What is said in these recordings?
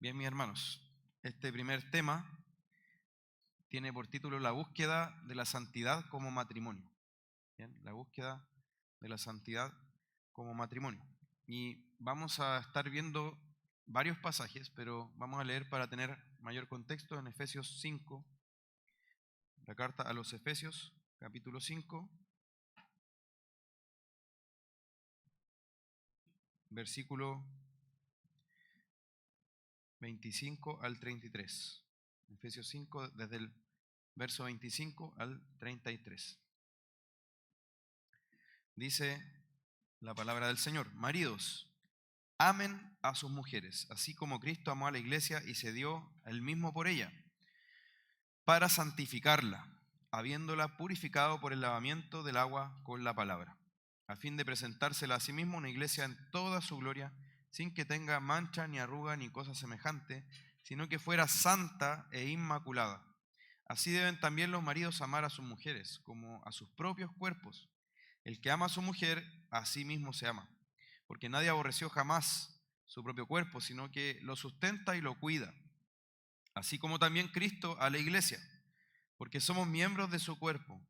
Bien, mis hermanos, este primer tema tiene por título la búsqueda de la santidad como matrimonio. Bien, la búsqueda de la santidad como matrimonio. Y vamos a estar viendo varios pasajes, pero vamos a leer para tener mayor contexto en Efesios 5, la carta a los Efesios, capítulo 5, versículo 25 al 33. Efesios 5, desde el verso 25 al 33. Dice la palabra del Señor: maridos, amen a sus mujeres, así como Cristo amó a la iglesia y se dio él mismo por ella, para santificarla, habiéndola purificado por el lavamiento del agua con la palabra, a fin de presentársela a sí mismo una iglesia en toda su gloria, sin que tenga mancha ni arruga ni cosa semejante, sino que fuera santa e inmaculada. Así deben también los maridos amar a sus mujeres, como a sus propios cuerpos. El que ama a su mujer, a sí mismo se ama, porque nadie aborreció jamás su propio cuerpo, sino que lo sustenta y lo cuida, así como también Cristo a la iglesia, porque somos miembros de su cuerpo.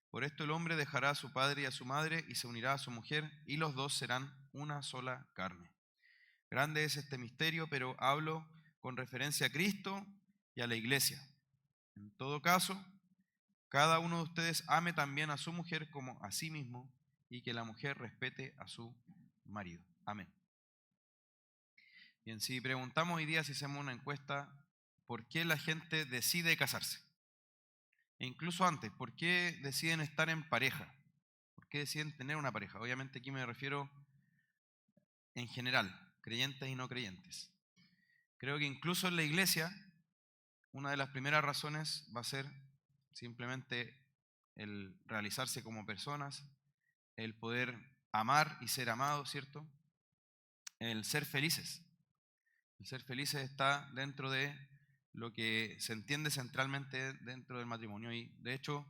Por esto el hombre dejará a su padre y a su madre y se unirá a su mujer, y los dos serán una sola carne. Grande es este misterio, pero hablo con referencia a Cristo y a la iglesia. En todo caso, cada uno de ustedes ame también a su mujer como a sí mismo, y que la mujer respete a su marido. Amén. Bien, si preguntamos hoy día, si hacemos una encuesta, ¿por qué la gente decide casarse? E incluso antes, ¿por qué deciden estar en pareja? ¿Por qué deciden tener una pareja? Obviamente aquí me refiero en general, creyentes y no creyentes. Creo que incluso en la iglesia, una de las primeras razones va a ser simplemente el realizarse como personas, el poder amar y ser amados, ¿cierto? El ser felices. El ser felices está dentro de lo que se entiende centralmente dentro del matrimonio. Y de hecho,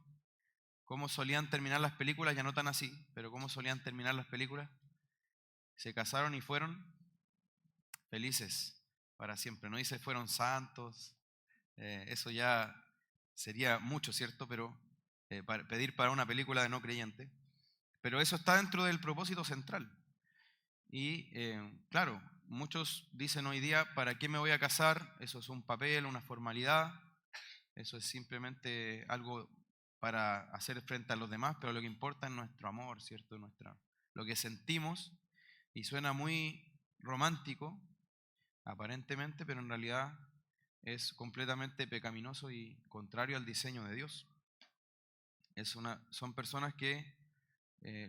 cómo solían terminar las películas, ya no tan así, pero cómo solían terminar las películas, se casaron y fueron felices para siempre. No dice fueron santos, eso ya sería mucho, ¿cierto? Pero pedir para una película de no creyente. Pero eso está dentro del propósito central. Y claro, muchos dicen hoy día, ¿para qué me voy a casar? Eso es un papel, una formalidad, eso es simplemente algo para hacer frente a los demás, pero lo que importa es nuestro amor, ¿cierto? Lo que sentimos, y suena muy romántico, aparentemente, pero en realidad es completamente pecaminoso y contrario al diseño de Dios. Son personas que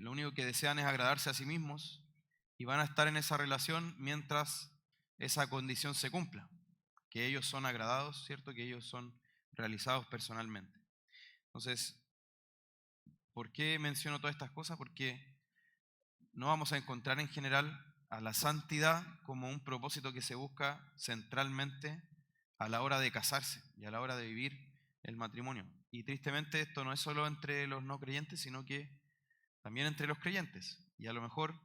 lo único que desean es agradarse a sí mismos y van a estar en esa relación mientras esa condición se cumpla, que ellos son agradados, ¿cierto? Que ellos son realizados personalmente. Entonces, ¿por qué menciono todas estas cosas? Porque no vamos a encontrar en general a la santidad como un propósito que se busca centralmente a la hora de casarse y a la hora de vivir el matrimonio. Y tristemente esto no es solo entre los no creyentes, sino que también entre los creyentes. Y a lo mejor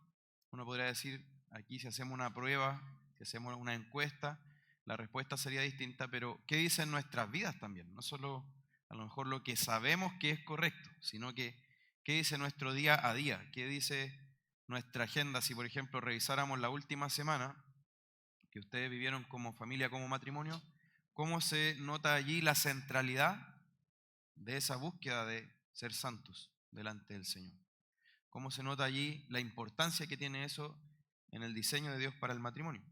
uno podría decir, aquí si hacemos una prueba, si hacemos una encuesta, la respuesta sería distinta, pero ¿qué dicen nuestras vidas también? No solo a lo mejor lo que sabemos que es correcto, sino que ¿qué dice nuestro día a día? ¿Qué dice nuestra agenda? Si por ejemplo revisáramos la última semana que ustedes vivieron como familia, como matrimonio, ¿cómo se nota allí la centralidad de esa búsqueda de ser santos delante del Señor? ¿Cómo se nota allí la importancia que tiene eso en el diseño de Dios para el matrimonio?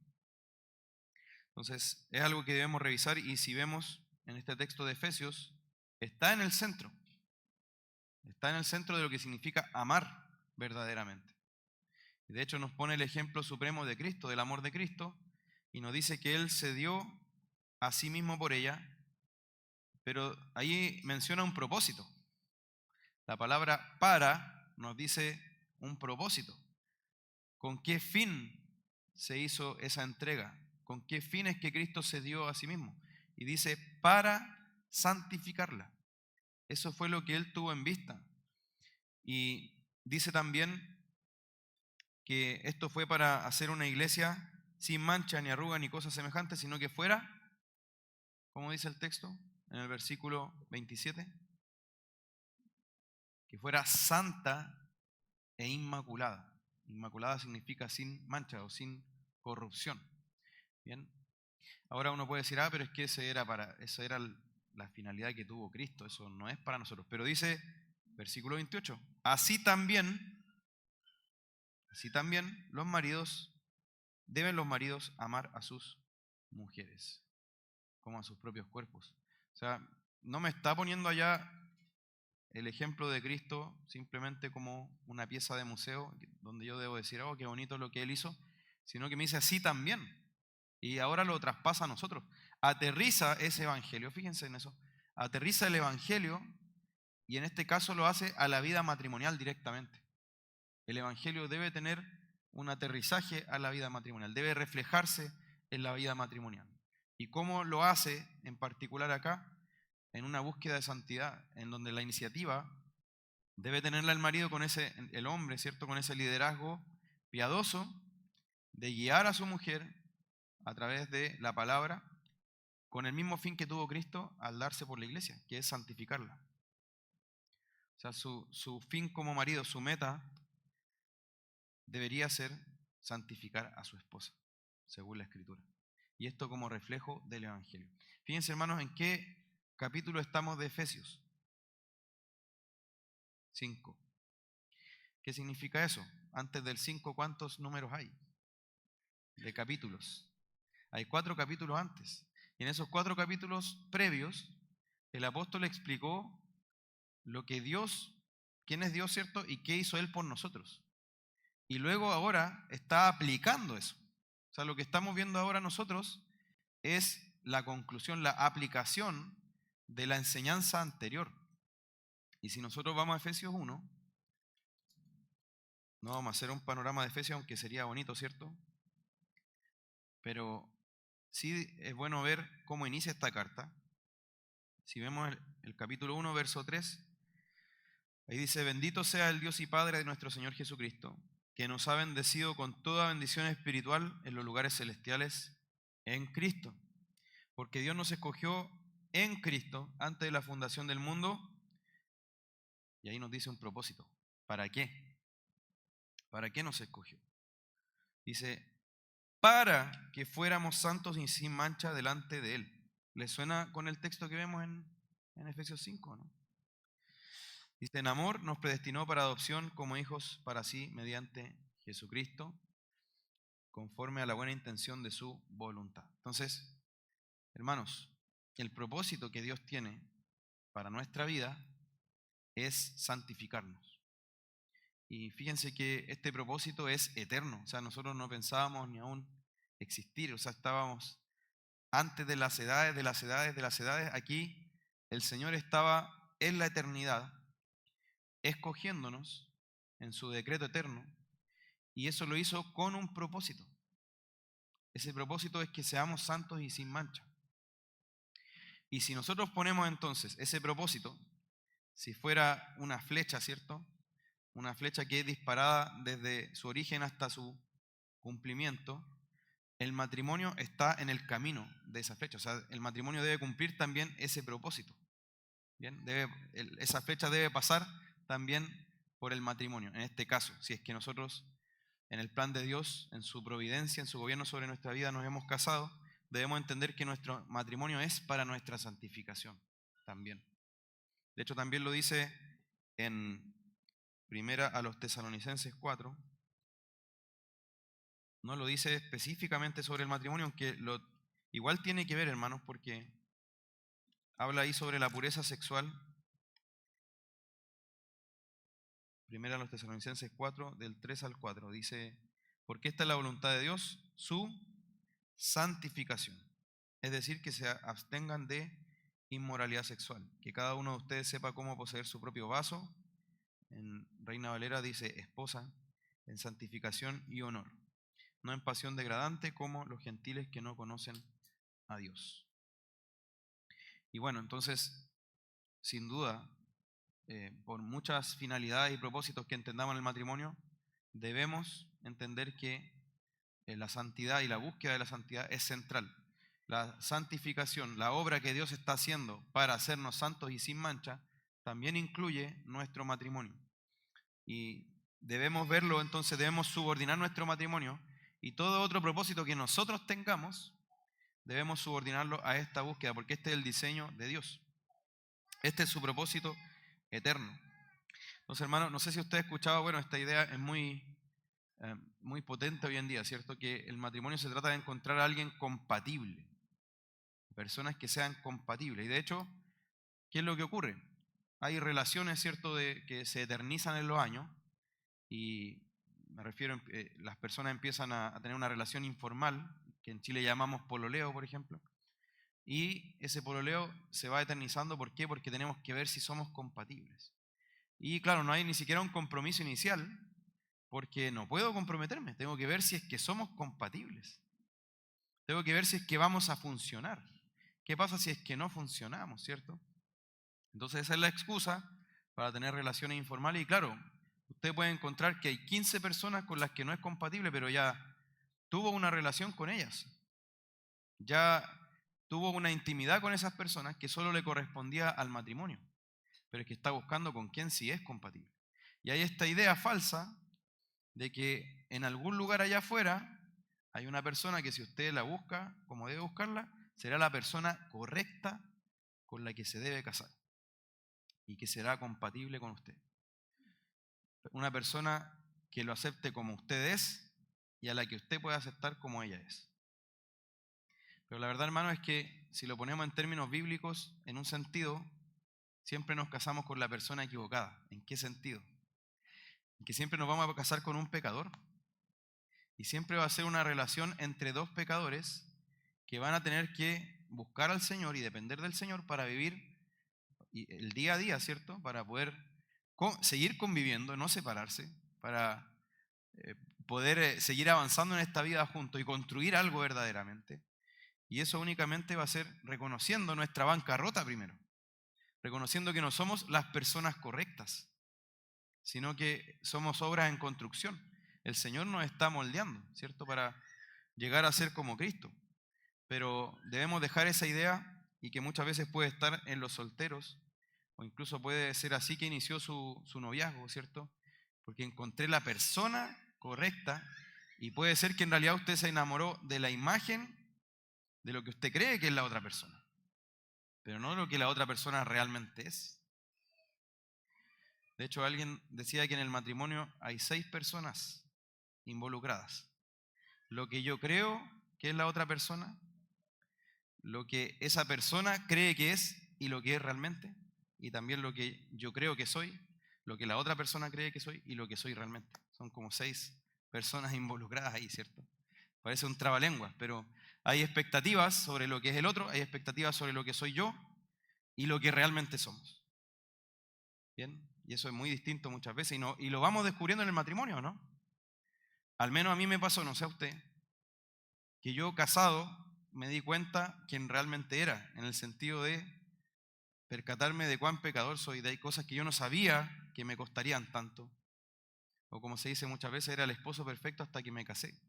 Entonces, es algo que debemos revisar, y si vemos en este texto de Efesios, está en el centro de lo que significa amar verdaderamente. Y de hecho nos pone el ejemplo supremo de Cristo, del amor de Cristo, y nos dice que Él se dio a sí mismo por ella, pero ahí menciona un propósito. La palabra para nos dice un propósito. ¿Con qué fin se hizo esa entrega? ¿Con qué fin es que Cristo se dio a sí mismo? Y dice, para santificarla. Eso fue lo que Él tuvo en vista. Y dice también que esto fue para hacer una iglesia sin mancha, ni arruga, ni cosa semejante, sino que fuera, ¿cómo dice el texto en el versículo 27? Que fuera santa e inmaculada. Inmaculada significa sin mancha o sin corrupción. Bien. Ahora uno puede decir, pero es que eso era la finalidad que tuvo Cristo, eso no es para nosotros. Pero dice, versículo 28, así también deben los maridos amar a sus mujeres, como a sus propios cuerpos. O sea, no me está poniendo allá el ejemplo de Cristo simplemente como una pieza de museo, donde yo debo decir, qué bonito lo que Él hizo, sino que me dice así también. Y ahora lo traspasa a nosotros. Aterriza ese evangelio, fíjense en eso, aterriza el evangelio y en este caso lo hace a la vida matrimonial directamente. El evangelio debe tener un aterrizaje a la vida matrimonial, debe reflejarse en la vida matrimonial. ¿Y cómo lo hace en particular acá? En una búsqueda de santidad, en donde la iniciativa debe tenerla el marido el hombre, ¿cierto? Con ese liderazgo piadoso de guiar a su mujer a través de la palabra, con el mismo fin que tuvo Cristo al darse por la iglesia, que es santificarla. O sea, su fin como marido, su meta, debería ser santificar a su esposa, según la Escritura. Y esto como reflejo del Evangelio. Fíjense, hermanos, en qué capítulo estamos de Efesios. 5. ¿Qué significa eso? Antes del 5, ¿cuántos números hay? De capítulos. Hay 4 capítulos antes. Y en esos 4 capítulos previos, el apóstol explicó quién es Dios, ¿cierto? Y qué hizo Él por nosotros. Y luego ahora está aplicando eso. O sea, lo que estamos viendo ahora nosotros es la conclusión, la aplicación de la enseñanza anterior. Y si nosotros vamos a Efesios 1, no vamos a hacer un panorama de Efesios, aunque sería bonito, ¿cierto? Pero sí es bueno ver cómo inicia esta carta. Si vemos el capítulo 1, verso 3, ahí dice, bendito sea el Dios y Padre de nuestro Señor Jesucristo, que nos ha bendecido con toda bendición espiritual en los lugares celestiales en Cristo. Porque Dios nos escogió en Cristo antes de la fundación del mundo, y ahí nos dice un propósito. ¿Para qué? ¿Para qué nos escogió? Dice, para que fuéramos santos y sin mancha delante de Él. ¿Les suena con el texto que vemos en Efesios 5, no? Dice, en amor nos predestinó para adopción como hijos para sí mediante Jesucristo, conforme a la buena intención de su voluntad. Entonces, hermanos, el propósito que Dios tiene para nuestra vida es santificarnos. Y fíjense que este propósito es eterno. O sea, nosotros no pensábamos ni aún existir. O sea, estábamos antes de las edades, de las edades, de las edades. Aquí el Señor estaba en la eternidad, escogiéndonos en su decreto eterno. Y eso lo hizo con un propósito. Ese propósito es que seamos santos y sin mancha. Y si nosotros ponemos entonces ese propósito, si fuera una flecha, ¿cierto? Una flecha que es disparada desde su origen hasta su cumplimiento, el matrimonio está en el camino de esa flecha. O sea, el matrimonio debe cumplir también ese propósito. Bien, esa flecha debe pasar también por el matrimonio. En este caso, si es que nosotros, en el plan de Dios, en su providencia, en su gobierno sobre nuestra vida, nos hemos casado, debemos entender que nuestro matrimonio es para nuestra santificación también. De hecho, también lo dice en Primera a los Tesalonicenses 4. No lo dice específicamente sobre el matrimonio, aunque igual tiene que ver, hermanos, porque habla ahí sobre la pureza sexual. Primera a los Tesalonicenses 4, del 3 al 4, dice, porque esta es la voluntad de Dios, su santificación. Es decir, que se abstengan de inmoralidad sexual, que cada uno de ustedes sepa cómo poseer su propio vaso. En Reina Valera dice esposa, en santificación y honor, no en pasión degradante como los gentiles que no conocen a Dios. Y bueno, entonces, sin duda, por muchas finalidades y propósitos que entendamos en el matrimonio, debemos entender que la santidad y la búsqueda de la santidad es central. La santificación, la obra que Dios está haciendo para hacernos santos y sin mancha, también incluye nuestro matrimonio. Y debemos verlo, entonces debemos subordinar nuestro matrimonio y todo otro propósito que nosotros tengamos, debemos subordinarlo a esta búsqueda, porque este es el diseño de Dios. Este es su propósito eterno. Entonces, hermano, no sé si usted ha escuchado, bueno, esta idea es muy potente hoy en día, ¿cierto? Que el matrimonio se trata de encontrar a alguien compatible, personas que sean compatibles. Y de hecho, ¿qué es lo que ocurre? Hay relaciones, ¿cierto?, que se eternizan en los años y me refiero, las personas empiezan a tener una relación informal, que en Chile llamamos pololeo, por ejemplo, y ese pololeo se va eternizando. ¿Por qué? Porque tenemos que ver si somos compatibles. Y claro, no hay ni siquiera un compromiso inicial, porque no puedo comprometerme, tengo que ver si es que somos compatibles. Tengo que ver si es que vamos a funcionar. ¿Qué pasa si es que no funcionamos, cierto? Entonces esa es la excusa para tener relaciones informales. Y claro, usted puede encontrar que hay 15 personas con las que no es compatible, pero ya tuvo una relación con ellas. Ya tuvo una intimidad con esas personas que solo le correspondía al matrimonio, pero es que está buscando con quién sí es compatible. Y hay esta idea falsa de que en algún lugar allá afuera hay una persona que si usted la busca como debe buscarla, será la persona correcta con la que se debe casar y que será compatible con usted. Una persona que lo acepte como usted es y a la que usted pueda aceptar como ella es. Pero la verdad, hermano, es que si lo ponemos en términos bíblicos, en un sentido, siempre nos casamos con la persona equivocada. ¿En qué sentido? En que siempre nos vamos a casar con un pecador. Y siempre va a ser una relación entre dos pecadores que van a tener que buscar al Señor y depender del Señor para vivir el día a día, ¿cierto? Para poder seguir conviviendo, no separarse, para poder seguir avanzando en esta vida juntos y construir algo verdaderamente. Y eso únicamente va a ser reconociendo nuestra bancarrota primero, reconociendo que no somos las personas correctas, sino que somos obras en construcción. El Señor nos está moldeando, ¿cierto? Para llegar a ser como Cristo. Pero debemos dejar esa idea y que muchas veces puede estar en los solteros, o incluso puede ser así que inició su noviazgo, ¿cierto? Porque encontré la persona correcta y puede ser que en realidad usted se enamoró de la imagen de lo que usted cree que es la otra persona, pero no de lo que la otra persona realmente es. De hecho, alguien decía que en el matrimonio hay 6 personas involucradas. Lo que yo creo que es la otra persona, lo que esa persona cree que es y lo que es realmente, y también lo que yo creo que soy, lo que la otra persona cree que soy y lo que soy realmente. Son como 6 personas involucradas ahí, ¿cierto? Parece un trabalenguas, pero hay expectativas sobre lo que es el otro, hay expectativas sobre lo que soy yo y lo que realmente somos. ¿Bien? Y eso es muy distinto muchas veces y lo vamos descubriendo en el matrimonio, ¿no? Al menos a mí me pasó, no sé a usted, que yo casado me di cuenta quién realmente era, en el sentido de percatarme de cuán pecador soy, de hay cosas que yo no sabía que me costarían tanto. O como se dice muchas veces, era el esposo perfecto hasta que me casé.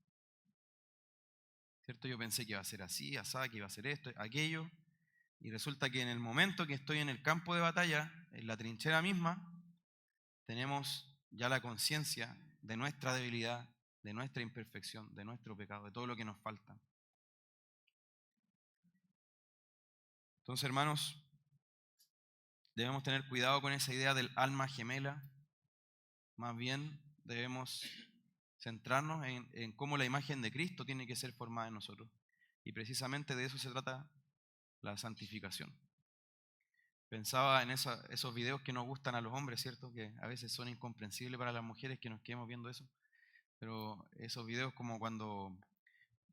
¿Cierto? Yo pensé que iba a ser así, asá, que iba a ser esto, aquello, y resulta que en el momento que estoy en el campo de batalla, en la trinchera misma, tenemos ya la conciencia de nuestra debilidad, de nuestra imperfección, de nuestro pecado, de todo lo que nos falta. Entonces, hermanos, debemos tener cuidado con esa idea del alma gemela. Más bien debemos centrarnos en cómo la imagen de Cristo tiene que ser formada en nosotros. Y precisamente de eso se trata la santificación. Pensaba en esos videos que nos gustan a los hombres, ¿cierto? Que a veces son incomprensibles para las mujeres que nos quedemos viendo eso. Pero esos videos como cuando,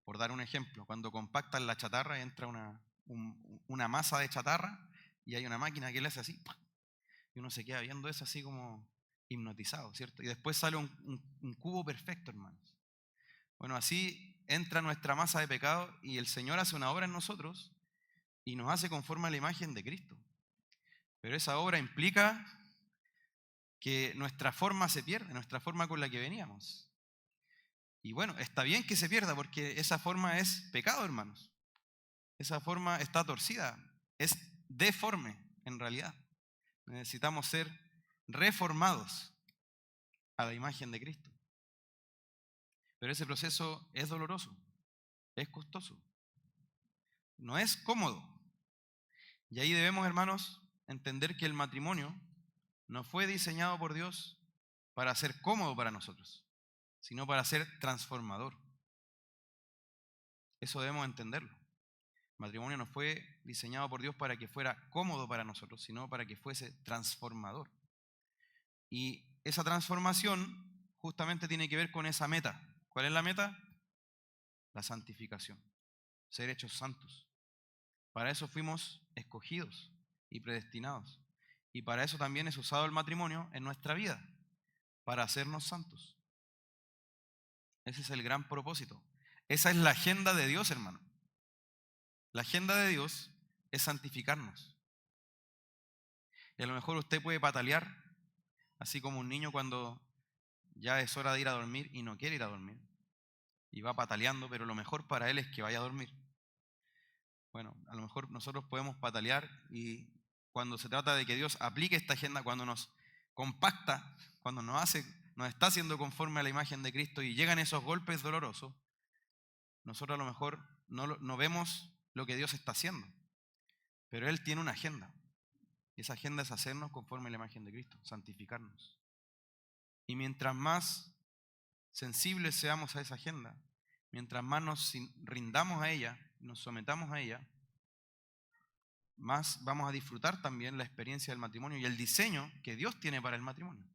por dar un ejemplo, cuando compactan la chatarra y entra una masa de chatarra y hay una máquina que le hace así, ¡pum! Y uno se queda viendo eso así como hipnotizado, ¿cierto? Y después sale un cubo perfecto, hermanos. Bueno, así entra nuestra masa de pecado y el Señor hace una obra en nosotros y nos hace conforme a la imagen de Cristo. Pero esa obra implica que nuestra forma se pierde, nuestra forma con la que veníamos. Y bueno, está bien que se pierda porque esa forma es pecado, hermanos. Esa forma está torcida, es deforme en realidad. Necesitamos ser reformados a la imagen de Cristo. Pero ese proceso es doloroso, es costoso, no es cómodo. Y ahí debemos, hermanos, entender que el matrimonio no fue diseñado por Dios para ser cómodo para nosotros, sino para ser transformador. Eso debemos entenderlo. El matrimonio no fue diseñado por Dios para que fuera cómodo para nosotros, sino para que fuese transformador. Y esa transformación justamente tiene que ver con esa meta. ¿Cuál es la meta? La santificación, ser hechos santos. Para eso fuimos escogidos y predestinados. Y para eso también es usado el matrimonio en nuestra vida, para hacernos santos. Ese es el gran propósito. Esa es la agenda de Dios, hermano. La agenda de Dios es santificarnos. Y a lo mejor usted puede patalear, así como un niño cuando ya es hora de ir a dormir y no quiere ir a dormir. Y va pataleando, pero lo mejor para él es que vaya a dormir. Bueno, a lo mejor nosotros podemos patalear y cuando se trata de que Dios aplique esta agenda, cuando nos compacta, cuando nos está haciendo conforme a la imagen de Cristo y llegan esos golpes dolorosos, nosotros a lo mejor no vemos lo que Dios está haciendo, pero Él tiene una agenda. Y esa agenda es hacernos conforme a la imagen de Cristo, santificarnos. Y mientras más sensibles seamos a esa agenda, mientras más nos rindamos a ella, nos sometamos a ella, más vamos a disfrutar también la experiencia del matrimonio y el diseño que Dios tiene para el matrimonio.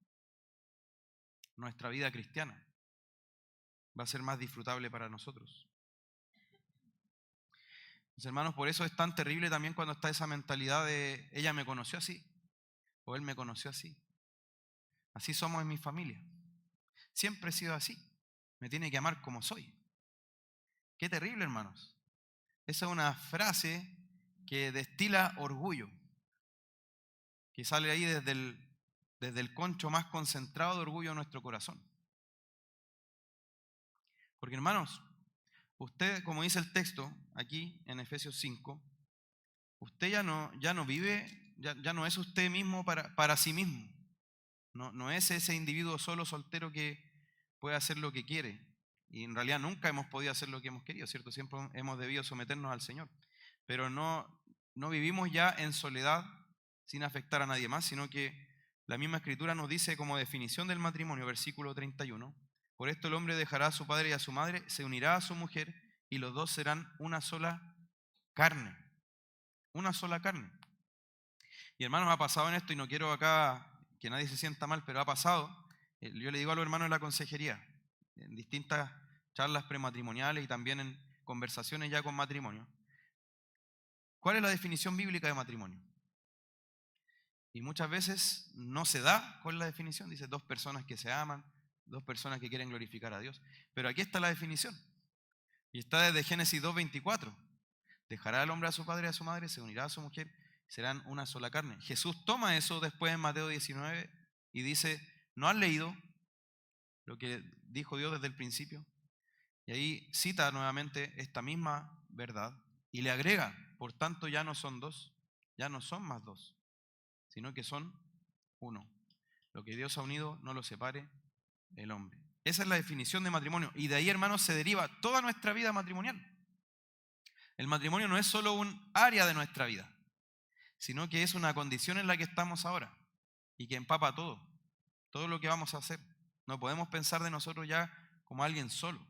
Nuestra vida cristiana va a ser más disfrutable para nosotros. Mis hermanos, por eso es tan terrible también cuando está esa mentalidad de ella me conoció así o él me conoció así. Así somos en mi familia. Siempre he sido así. Me tiene que amar como soy. Qué terrible, hermanos. Esa es una frase que destila orgullo, que sale ahí desde el concho más concentrado de orgullo de nuestro corazón. Porque, hermanos, usted, como dice el texto aquí en Efesios 5, usted ya no vive, ya no es usted mismo para sí mismo. No es ese individuo solo soltero que puede hacer lo que quiere. Y en realidad nunca hemos podido hacer lo que hemos querido, ¿cierto? Siempre hemos debido someternos al Señor. Pero no vivimos ya en soledad sin afectar a nadie más, sino que la misma Escritura nos dice como definición del matrimonio, versículo 31, por esto el hombre dejará a su padre y a su madre, se unirá a su mujer y los dos serán una sola carne. Una sola carne. Y hermanos, ha pasado en esto y no quiero acá que nadie se sienta mal, pero ha pasado. Yo le digo a los hermanos en la consejería, en distintas charlas prematrimoniales y también en conversaciones ya con matrimonio, ¿cuál es la definición bíblica de matrimonio? Y muchas veces no se da con la definición, dice dos personas que se aman, dos personas que quieren glorificar a Dios. Pero aquí está la definición. Y está desde Génesis 2:24. Dejará al hombre a su padre y a su madre, se unirá a su mujer, serán una sola carne. Jesús toma eso después en Mateo 19 y dice, ¿no han leído lo que dijo Dios desde el principio? Y ahí cita nuevamente esta misma verdad y le agrega, por tanto ya no son dos, ya no son más dos, sino que son uno. Lo que Dios ha unido no lo separe el hombre. Esa es la definición de matrimonio. Y de ahí, hermanos, se deriva toda nuestra vida matrimonial. El matrimonio no es solo un área de nuestra vida, sino que es una condición en la que estamos ahora y que empapa todo lo que vamos a hacer. No podemos pensar de nosotros ya como alguien solo.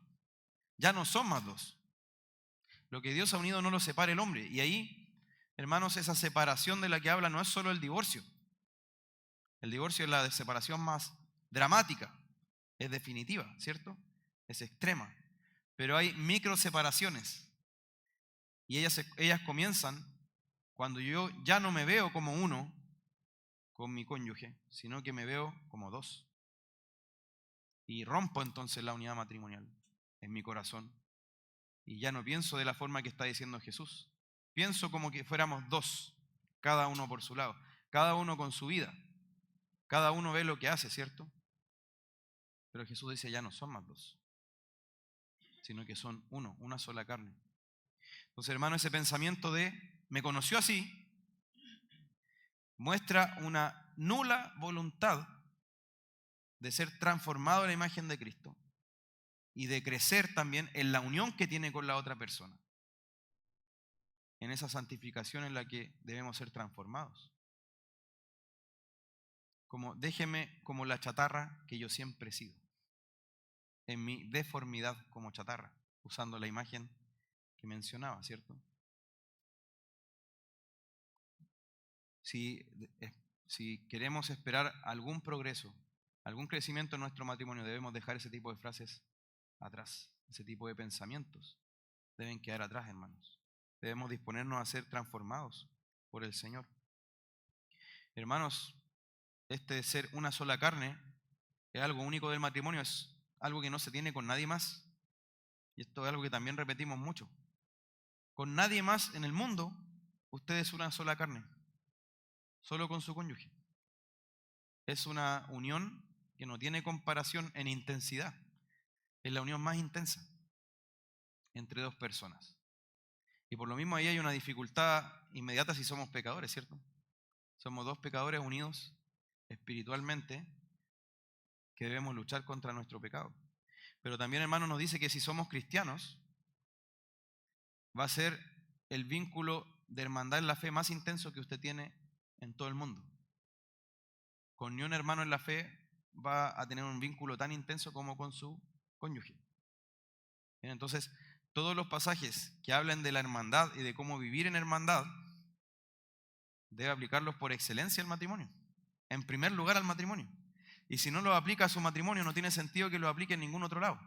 Ya no son más dos. Lo que Dios ha unido no lo separa el hombre. Y ahí, hermanos, esa separación de la que habla no es solo el divorcio. El divorcio es la separación más dramática, es definitiva, ¿cierto? Es extrema. Pero hay micro separaciones y ellas comienzan cuando yo ya no me veo como uno con mi cónyuge, sino que me veo como dos. Y rompo entonces la unidad matrimonial en mi corazón. Y ya no pienso de la forma que está diciendo Jesús. Pienso como que fuéramos dos, cada uno por su lado, cada uno con su vida. Cada uno ve lo que hace, ¿cierto? Pero Jesús dice, ya no son más dos. sino que son uno, una sola carne. Entonces, hermano, ese pensamiento de me conoció así muestra una nula voluntad de ser transformado a la imagen de Cristo y de crecer también en la unión que tiene con la otra persona, en esa santificación en la que debemos ser transformados. Como déjeme como la chatarra que yo siempre he sido, en mi deformidad como chatarra, usando la imagen que mencionaba, ¿cierto? Si queremos esperar algún progreso, algún crecimiento en nuestro matrimonio, debemos dejar ese tipo de frases atrás, ese tipo de pensamientos deben quedar atrás, hermanos. Debemos disponernos a ser transformados por el Señor. Hermanos, este de ser una sola carne es algo único del matrimonio, es algo que no se tiene con nadie más. Y esto es algo que también repetimos mucho. Con nadie más en el mundo, usted es una sola carne, solo con su cónyuge. Es una unión que no tiene comparación en intensidad. Es la unión más intensa entre dos personas. Y por lo mismo ahí hay una dificultad inmediata si somos pecadores, ¿cierto? Somos dos pecadores unidos espiritualmente que debemos luchar contra nuestro pecado. Pero también, hermano, nos dice que si somos cristianos, va a ser el vínculo de hermandad en la fe más intenso que usted tiene en todo el mundo. Con ni un hermano en la fe va a tener un vínculo tan intenso como con su cónyuge. Bien, entonces, todos los pasajes que hablan de la hermandad y de cómo vivir en hermandad, debe aplicarlos por excelencia al matrimonio. En primer lugar al matrimonio. Y si no lo aplica a su matrimonio, no tiene sentido que lo aplique en ningún otro lado.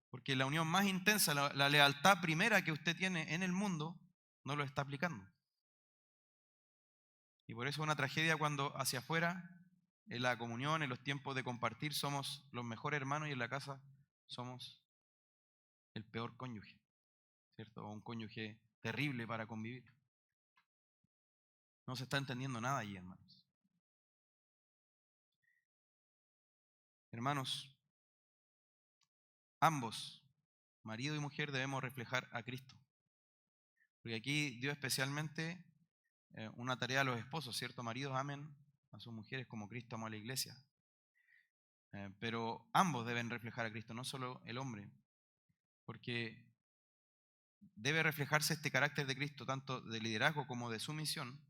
Porque la unión más intensa, la lealtad primera que usted tiene en el mundo, no lo está aplicando. Y por eso es una tragedia cuando hacia afuera, en la comunión, en los tiempos de compartir, somos los mejores hermanos y en la casa somos el peor cónyuge, ¿cierto? O un cónyuge terrible para convivir. No se está entendiendo nada allí, hermanos. Hermanos, ambos, marido y mujer, debemos reflejar a Cristo. Porque aquí dio especialmente una tarea a los esposos, ¿cierto? Maridos, amen a sus mujeres como Cristo amó a la iglesia. Pero ambos deben reflejar a Cristo, no solo el hombre. Porque debe reflejarse este carácter de Cristo, tanto de liderazgo como de sumisión,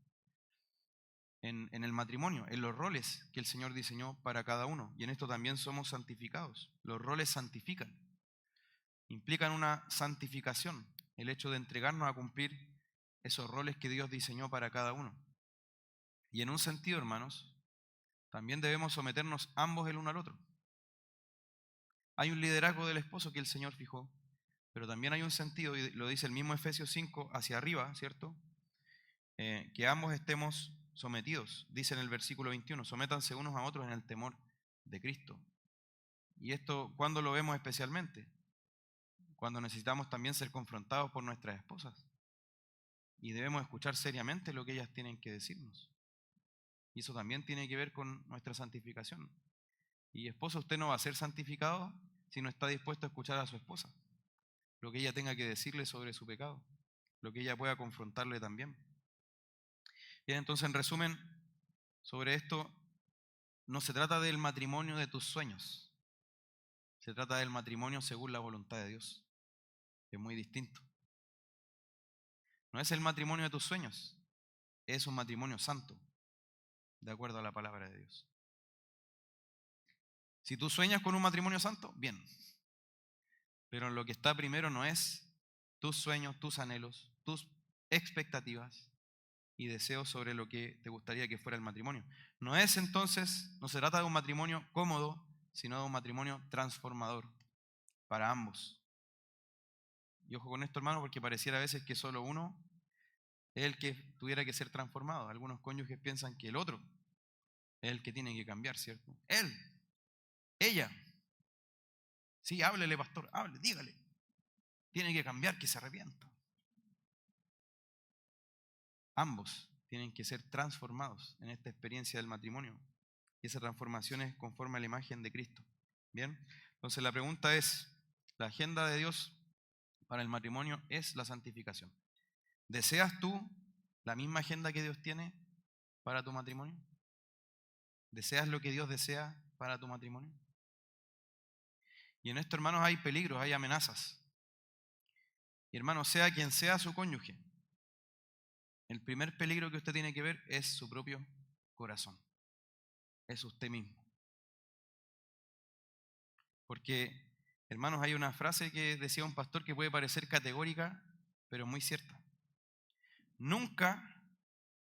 en el matrimonio, en los roles que el Señor diseñó para cada uno. Y en esto también somos santificados. Los roles santifican, implican una santificación, el hecho de entregarnos a cumplir esos roles que Dios diseñó para cada uno. Y en un sentido, hermanos, también debemos someternos ambos el uno al otro. Hay un liderazgo del esposo que el Señor fijó, pero también hay un sentido, y lo dice el mismo Efesios 5 hacia arriba, ¿cierto? Que ambos estemos sometidos, dice en el versículo 21, sométanse unos a otros en el temor de Cristo. Y esto, ¿cuándo lo vemos especialmente? Cuando necesitamos también ser confrontados por nuestras esposas. Y debemos escuchar seriamente lo que ellas tienen que decirnos. Y eso también tiene que ver con nuestra santificación. Y esposo, usted no va a ser santificado si no está dispuesto a escuchar a su esposa, lo que ella tenga que decirle sobre su pecado, lo que ella pueda confrontarle también. Bien, entonces, en resumen, sobre esto, no se trata del matrimonio de tus sueños, se trata del matrimonio según la voluntad de Dios, que es muy distinto. No es el matrimonio de tus sueños, es un matrimonio santo, de acuerdo a la palabra de Dios. Si tú sueñas con un matrimonio santo, bien. Pero lo que está primero no es tus sueños, tus anhelos, tus expectativas y deseos sobre lo que te gustaría que fuera el matrimonio. No es entonces, no se trata de un matrimonio cómodo, sino de un matrimonio transformador para ambos. Y ojo con esto, hermano, porque pareciera a veces que solo uno es el que tuviera que ser transformado. Algunos cónyuges piensan que el otro es el que tiene que cambiar, ¿cierto? Él, ella. Sí, háblele, pastor, hable, dígale. Tiene que cambiar, que se arrepienta. Ambos tienen que ser transformados en esta experiencia del matrimonio. Y esa transformación es conforme a la imagen de Cristo. ¿Bien? Entonces la pregunta es, La agenda de Dios para el matrimonio es la santificación. ¿Deseas tú la misma agenda que Dios tiene para tu matrimonio? ¿Deseas lo que Dios desea para tu matrimonio? Y en esto, hermanos, hay peligros, hay amenazas. Y hermanos, sea quien sea su cónyuge, el primer peligro que usted tiene que ver es su propio corazón. Es usted mismo. Porque, hermanos, hay una frase que decía un pastor que puede parecer categórica, pero muy cierta. Nunca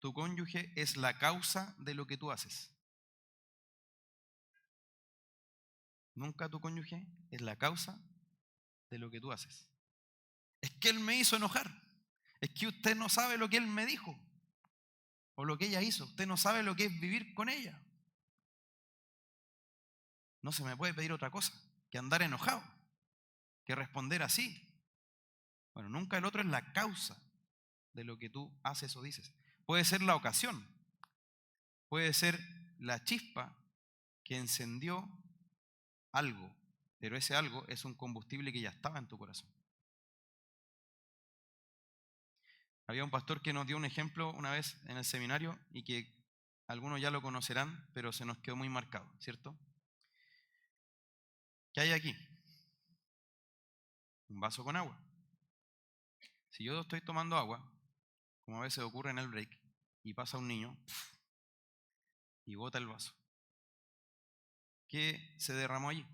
tu cónyuge es la causa de lo que tú haces. Nunca tu cónyuge es la causa de lo que tú haces. Es que él me hizo enojar. Es que usted no sabe lo que él me dijo o lo que ella hizo. Usted no sabe lo que es vivir con ella. No se me puede pedir otra cosa que andar enojado, que responder así. Bueno, nunca el otro es la causa de lo que tú haces o dices. Puede ser la ocasión, puede ser la chispa que encendió algo, pero ese algo es un combustible que ya estaba en tu corazón. Había un pastor que nos dio un ejemplo una vez en el seminario y que algunos ya lo conocerán, pero se nos quedó muy marcado, ¿cierto? ¿Qué hay aquí? Un vaso con agua. Si yo estoy tomando agua, como a veces ocurre en el break, y pasa un niño y bota el vaso, ¿qué se derramó allí?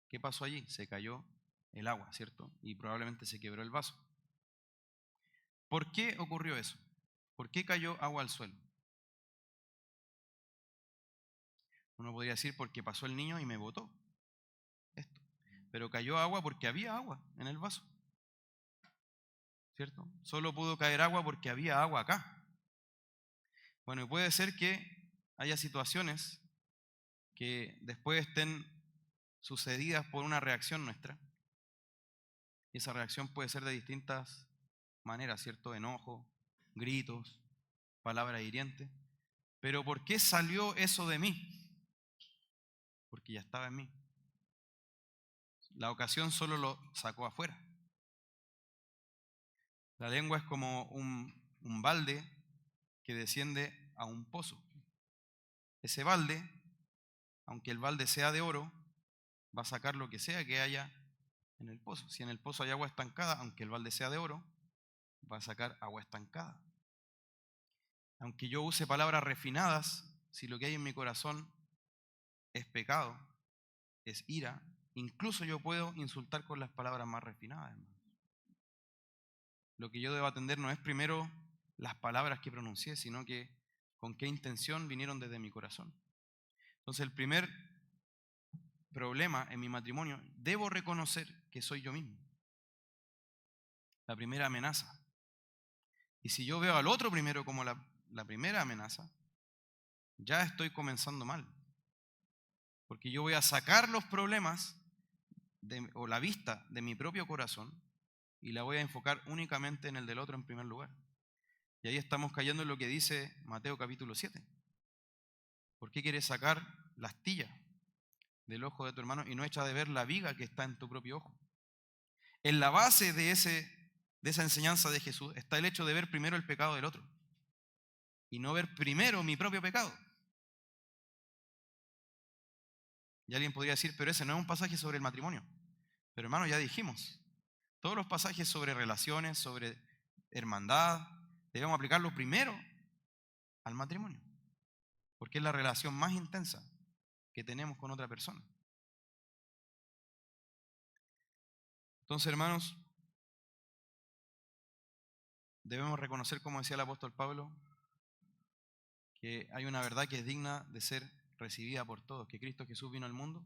¿Qué pasó allí? Se cayó el agua, ¿cierto? Y probablemente se quebró el vaso. ¿Por qué ocurrió eso? ¿Por qué cayó agua al suelo? Uno podría decir porque pasó el niño y me botó esto. Pero cayó agua porque había agua en el vaso, ¿cierto? Solo pudo caer agua porque había agua acá. Bueno, y puede ser que haya situaciones que después estén sucedidas por una reacción nuestra. Y esa reacción puede ser de distintas maneras, ¿cierto? Enojo, gritos, palabras hirientes. Pero ¿por qué salió eso de mí? Porque ya estaba en mí. La ocasión solo lo sacó afuera. La lengua es como un balde que desciende a un pozo. Ese balde, aunque el balde sea de oro, va a sacar lo que sea que haya en el pozo. Si en el pozo hay agua estancada, aunque el balde sea de oro, va a sacar agua estancada. Aunque yo use palabras refinadas, si lo que hay en mi corazón es pecado, es ira, incluso yo puedo insultar con las palabras más refinadas, hermano. Lo que yo debo atender no es primero las palabras que pronuncié, sino que con qué intención vinieron desde mi corazón. Entonces, el primer problema en mi matrimonio, debo reconocer que soy yo mismo. La primera amenaza. Y si yo veo al otro primero como la primera amenaza, ya estoy comenzando mal. Porque yo voy a sacar los problemas o la vista de mi propio corazón y la voy a enfocar únicamente en el del otro en primer lugar. Y ahí estamos cayendo en lo que dice Mateo capítulo 7. ¿Por qué quieres sacar la astilla del ojo de tu hermano y no echas de ver la viga que está en tu propio ojo? En la base de esa enseñanza de Jesús está el hecho de ver primero el pecado del otro y no ver primero mi propio pecado. Y alguien podría decir, pero ese no es un pasaje sobre el matrimonio. Pero hermano, ya dijimos, todos los pasajes sobre relaciones, sobre hermandad, debemos aplicarlo primero al matrimonio, porque es la relación más intensa que tenemos con otra persona. Entonces, hermanos, debemos reconocer, como decía el apóstol Pablo, que hay una verdad que es digna de ser recibida por todos, que Cristo Jesús vino al mundo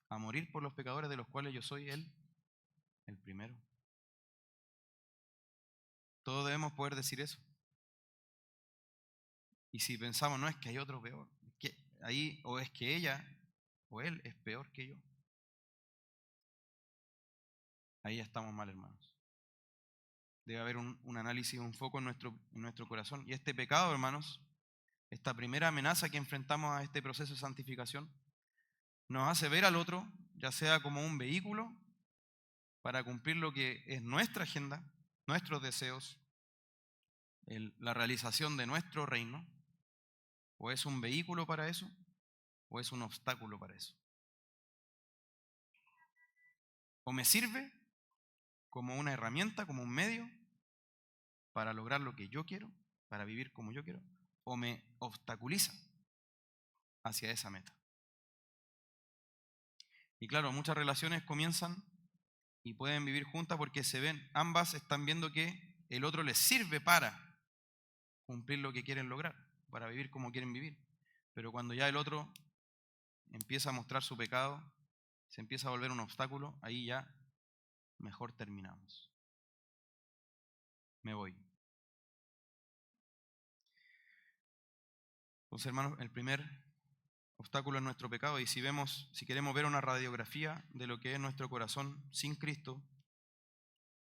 a morir por los pecadores, de los cuales yo soy el primero. Todos debemos poder decir eso. Y si pensamos, no, es que hay otro peor, es que ahí o es que ella o él es peor que yo, ahí ya estamos mal, hermanos. Debe haber un análisis, un foco en nuestro corazón. Y este pecado, hermanos, esta primera amenaza que enfrentamos a este proceso de santificación, nos hace ver al otro ya sea como un vehículo para cumplir lo que es nuestra agenda, nuestros deseos, la realización de nuestro reino, o es un vehículo para eso, o es un obstáculo para eso. O me sirve como una herramienta, como un medio para lograr lo que yo quiero, para vivir como yo quiero, o me obstaculiza hacia esa meta. Y claro, muchas relaciones comienzan y pueden vivir juntas porque se ven, ambas están viendo que el otro les sirve para cumplir lo que quieren lograr, para vivir como quieren vivir. Pero cuando ya el otro empieza a mostrar su pecado, se empieza a volver un obstáculo, ahí ya mejor terminamos. Me voy. Entonces, hermanos, el primer obstáculo es nuestro pecado, y si queremos ver una radiografía de lo que es nuestro corazón sin Cristo,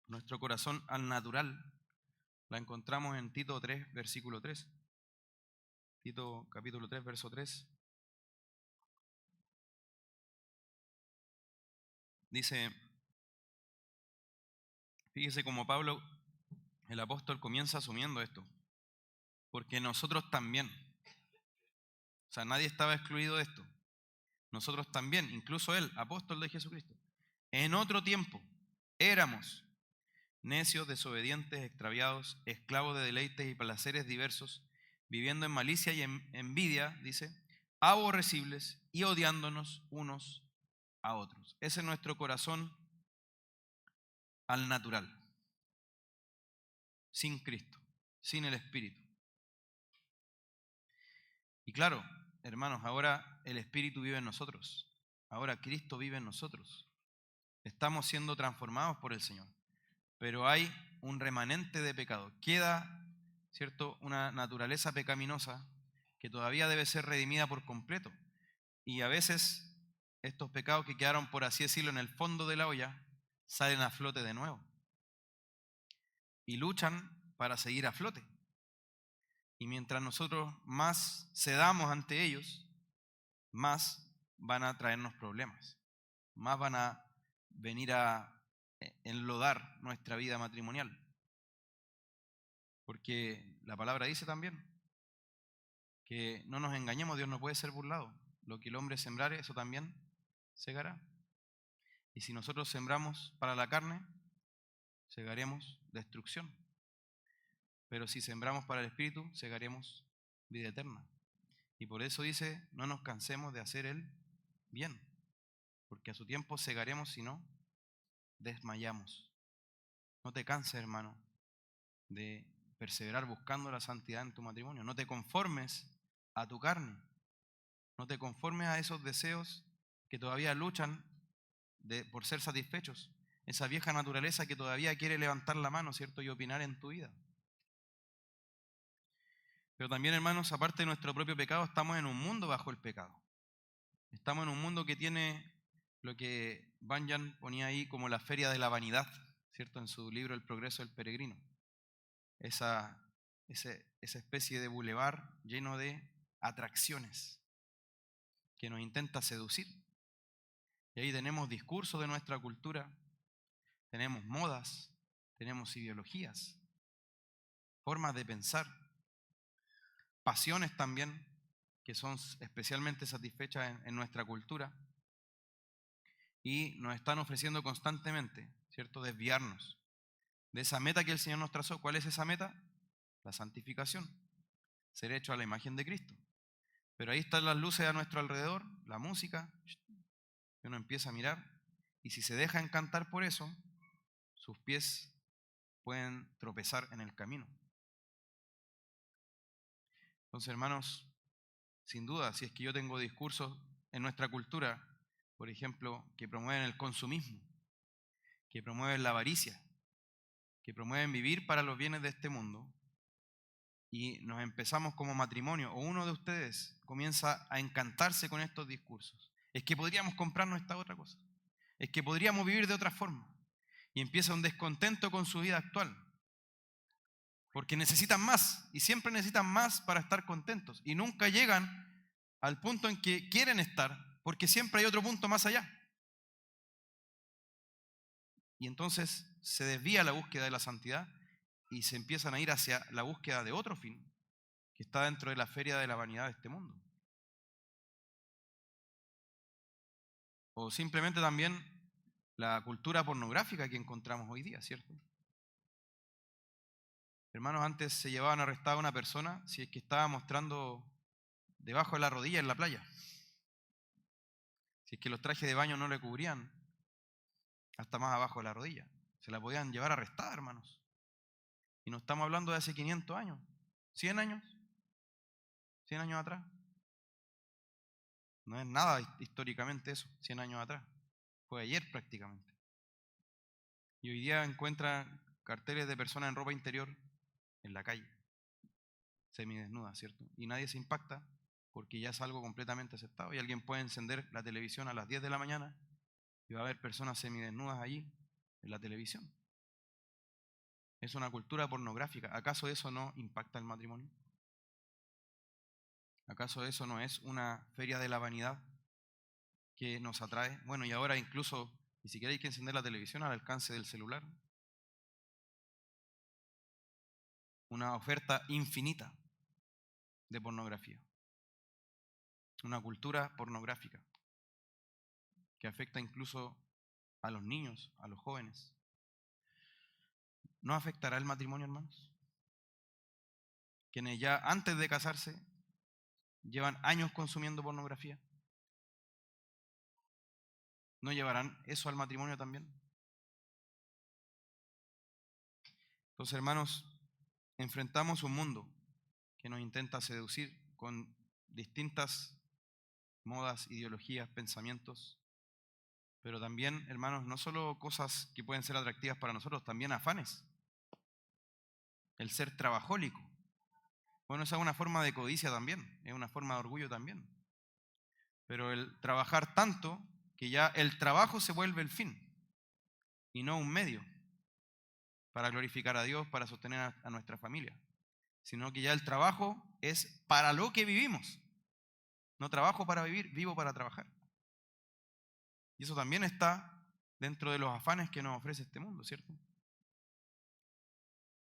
nuestro corazón al natural, la encontramos en Tito 3, versículo 3. Tito capítulo 3, verso 3. Dice, fíjese como Pablo, el apóstol, comienza asumiendo esto. Porque nosotros también, o sea, nadie estaba excluido de esto. Nosotros también, incluso él, apóstol de Jesucristo, en otro tiempo éramos necios, desobedientes, extraviados, esclavos de deleites y placeres diversos, viviendo en malicia y en envidia, dice, aborrecibles y odiándonos unos a otros. Ese es nuestro corazón al natural, sin Cristo, sin el Espíritu. Y claro, hermanos, ahora el Espíritu vive en nosotros, ahora Cristo vive en nosotros. Estamos siendo transformados por el Señor, pero hay un remanente de pecado. Queda, ¿cierto?, una naturaleza pecaminosa que todavía debe ser redimida por completo. Y a veces estos pecados que quedaron, por así decirlo, en el fondo de la olla, salen a flote de nuevo. Y luchan para seguir a flote. Y mientras nosotros más cedamos ante ellos, más van a traernos problemas. Más van a venir a enlodar nuestra vida matrimonial. Porque la palabra dice también que no nos engañemos, Dios no puede ser burlado. Lo que el hombre sembrare, eso también segará. Y si nosotros sembramos para la carne, segaremos destrucción. Pero si sembramos para el Espíritu, segaremos vida eterna. Y por eso dice, no nos cansemos de hacer el bien, porque a su tiempo segaremos si no desmayamos. No te canses, hermano, de perseverar buscando la santidad en tu matrimonio. No te conformes a tu carne. No te conformes a esos deseos que todavía luchan por ser satisfechos. Esa vieja naturaleza que todavía quiere levantar la mano, ¿cierto?, y opinar en tu vida. Pero también, hermanos, aparte de nuestro propio pecado, estamos en un mundo bajo el pecado. Estamos en un mundo que tiene lo que Bunyan ponía ahí como la feria de la vanidad, ¿cierto?, en su libro El progreso del peregrino. Esa especie de bulevar lleno de atracciones que nos intenta seducir. Y ahí tenemos discursos de nuestra cultura, tenemos modas, tenemos ideologías, formas de pensar, pasiones también que son especialmente satisfechas en nuestra cultura, y nos están ofreciendo constantemente, ¿cierto?, desviarnos de esa meta que el Señor nos trazó. ¿Cuál es esa meta? La santificación, ser hecho a la imagen de Cristo. Pero ahí están las luces a nuestro alrededor, la música, que uno empieza a mirar, y si se deja encantar por eso, sus pies pueden tropezar en el camino. Entonces, hermanos, sin duda, si es que yo tengo discursos en nuestra cultura, por ejemplo, que promueven el consumismo, que promueven la avaricia, que promueven vivir para los bienes de este mundo, y nos empezamos como matrimonio, o uno de ustedes comienza a encantarse con estos discursos, es que podríamos comprarnos esta otra cosa, es que podríamos vivir de otra forma, y empieza un descontento con su vida actual, porque necesitan más, y siempre necesitan más para estar contentos, y nunca llegan al punto en que quieren estar, porque siempre hay otro punto más allá. Y entonces se desvía la búsqueda de la santidad y se empiezan a ir hacia la búsqueda de otro fin, que está dentro de la feria de la vanidad de este mundo. O simplemente también la cultura pornográfica que encontramos hoy día, ¿cierto? Hermanos, antes se llevaban arrestada a una persona si es que estaba mostrando debajo de la rodilla en la playa. Si es que los trajes de baño no le cubrían hasta más abajo de la rodilla. Se la podían llevar arrestada, hermanos. Y no estamos hablando de hace 500 años, 100 años, 100 años atrás. No es nada históricamente eso, 100 años atrás. Fue ayer prácticamente. Y hoy día encuentran carteles de personas en ropa interior en la calle, semidesnudas, ¿cierto? Y nadie se impacta porque ya es algo completamente aceptado. Y alguien puede encender la televisión a las 10 de la mañana y va a haber personas semidesnudas allí en la televisión. Es una cultura pornográfica. ¿Acaso eso no impacta el matrimonio? ¿Acaso eso no es una feria de la vanidad que nos atrae? Bueno, y ahora incluso ni siquiera hay que encender la televisión al alcance del celular. Una oferta infinita de pornografía. Una cultura pornográfica que afecta incluso a los niños, a los jóvenes. ¿No afectará el matrimonio, hermanos? Quienes ya antes de casarse llevan años consumiendo pornografía. ¿No llevarán eso al matrimonio también? Entonces, hermanos, enfrentamos un mundo que nos intenta seducir con distintas modas, ideologías, pensamientos, pero también, hermanos, no solo cosas que pueden ser atractivas para nosotros, también afanes. El ser trabajólico. Bueno, esa es una forma de codicia también, es una forma de orgullo también. Pero el trabajar tanto que ya el trabajo se vuelve el fin y no un medio para glorificar a Dios, para sostener a nuestra familia, sino que ya el trabajo es para lo que vivimos. No trabajo para vivir, vivo para trabajar. Y eso también está dentro de los afanes que nos ofrece este mundo, ¿cierto?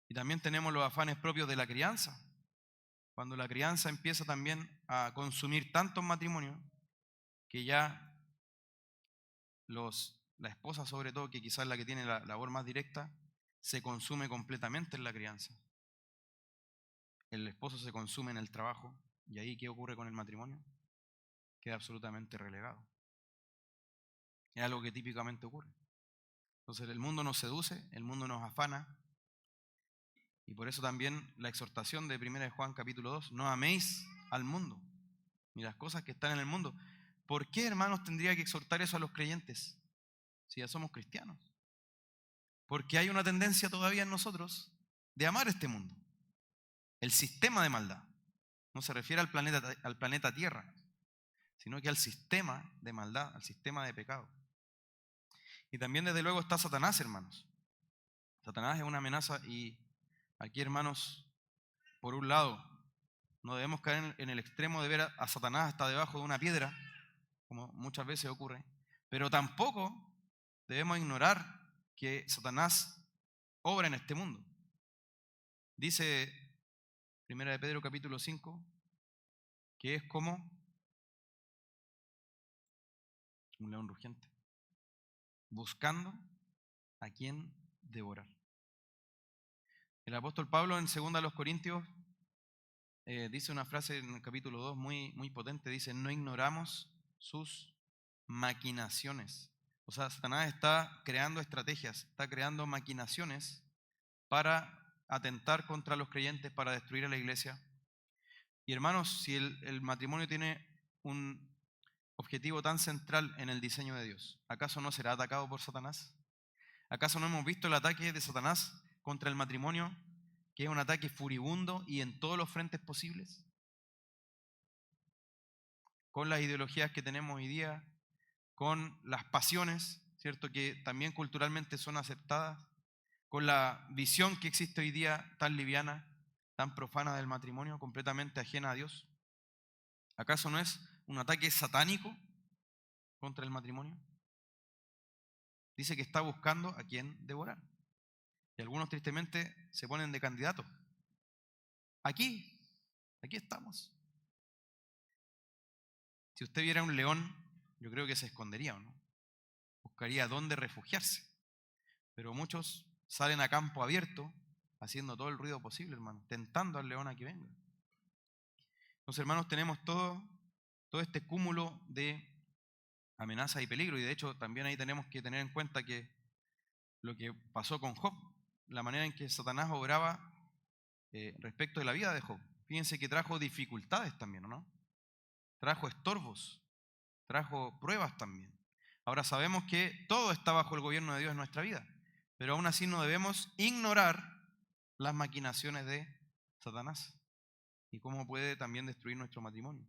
Y también tenemos los afanes propios de la crianza. Cuando la crianza empieza también a consumir tantos matrimonios que ya la esposa, sobre todo, que quizás es la que tiene la labor más directa, se consume completamente en la crianza. El esposo se consume en el trabajo. ¿Y ahí qué ocurre con el matrimonio? Queda absolutamente relegado. Es algo que típicamente ocurre. Entonces el mundo nos seduce, el mundo nos afana. Y por eso también la exhortación de 1 de Juan capítulo 2, no améis al mundo ni las cosas que están en el mundo. ¿Por qué, hermanos, tendría que exhortar eso a los creyentes si ya somos cristianos? Porque hay una tendencia todavía en nosotros de amar este mundo, el sistema de maldad. No se refiere al planeta Tierra, sino que al sistema de maldad, al sistema de pecado. Y también desde luego está Satanás, hermanos. Satanás es una amenaza y aquí, hermanos, por un lado, no debemos caer en el extremo de ver a Satanás hasta debajo de una piedra, como muchas veces ocurre, pero tampoco debemos ignorar que Satanás obra en este mundo. Dice 1 de Pedro capítulo 5 que es como un león rugiente, buscando a quien devorar. El apóstol Pablo en 2 Corintios dice una frase en el capítulo 2 muy, muy potente, dice, no ignoramos sus maquinaciones. O sea, Satanás está creando estrategias, está creando maquinaciones para atentar contra los creyentes, para destruir a la iglesia. Y hermanos, si el matrimonio tiene un objetivo tan central en el diseño de Dios, ¿acaso no será atacado por Satanás? ¿Acaso no hemos visto el ataque de Satanás contra el matrimonio, que es un ataque furibundo y en todos los frentes posibles? Con las ideologías que tenemos hoy día, con las pasiones, ¿cierto?, que también culturalmente son aceptadas, con la visión que existe hoy día tan liviana, tan profana del matrimonio, completamente ajena a Dios. ¿Acaso no es un ataque satánico contra el matrimonio? dice que está buscando a quien devorar. Y algunos tristemente se ponen de candidato. Aquí estamos. Si usted viera un león, yo creo que se escondería, ¿o no? Buscaría dónde refugiarse. Pero muchos salen a campo abierto, haciendo todo el ruido posible, hermano, tentando al león a que venga. Entonces, hermanos, tenemos todo este cúmulo de amenazas y peligro, y de hecho también ahí tenemos que tener en cuenta que lo que pasó con Job, la manera en que Satanás obraba respecto de la vida de Job. Fíjense que trajo dificultades también, ¿no? Trajo estorbos, trajo pruebas también. Ahora sabemos que todo está bajo el gobierno de Dios en nuestra vida, pero aún así no debemos ignorar las maquinaciones de Satanás y cómo puede también destruir nuestro matrimonio.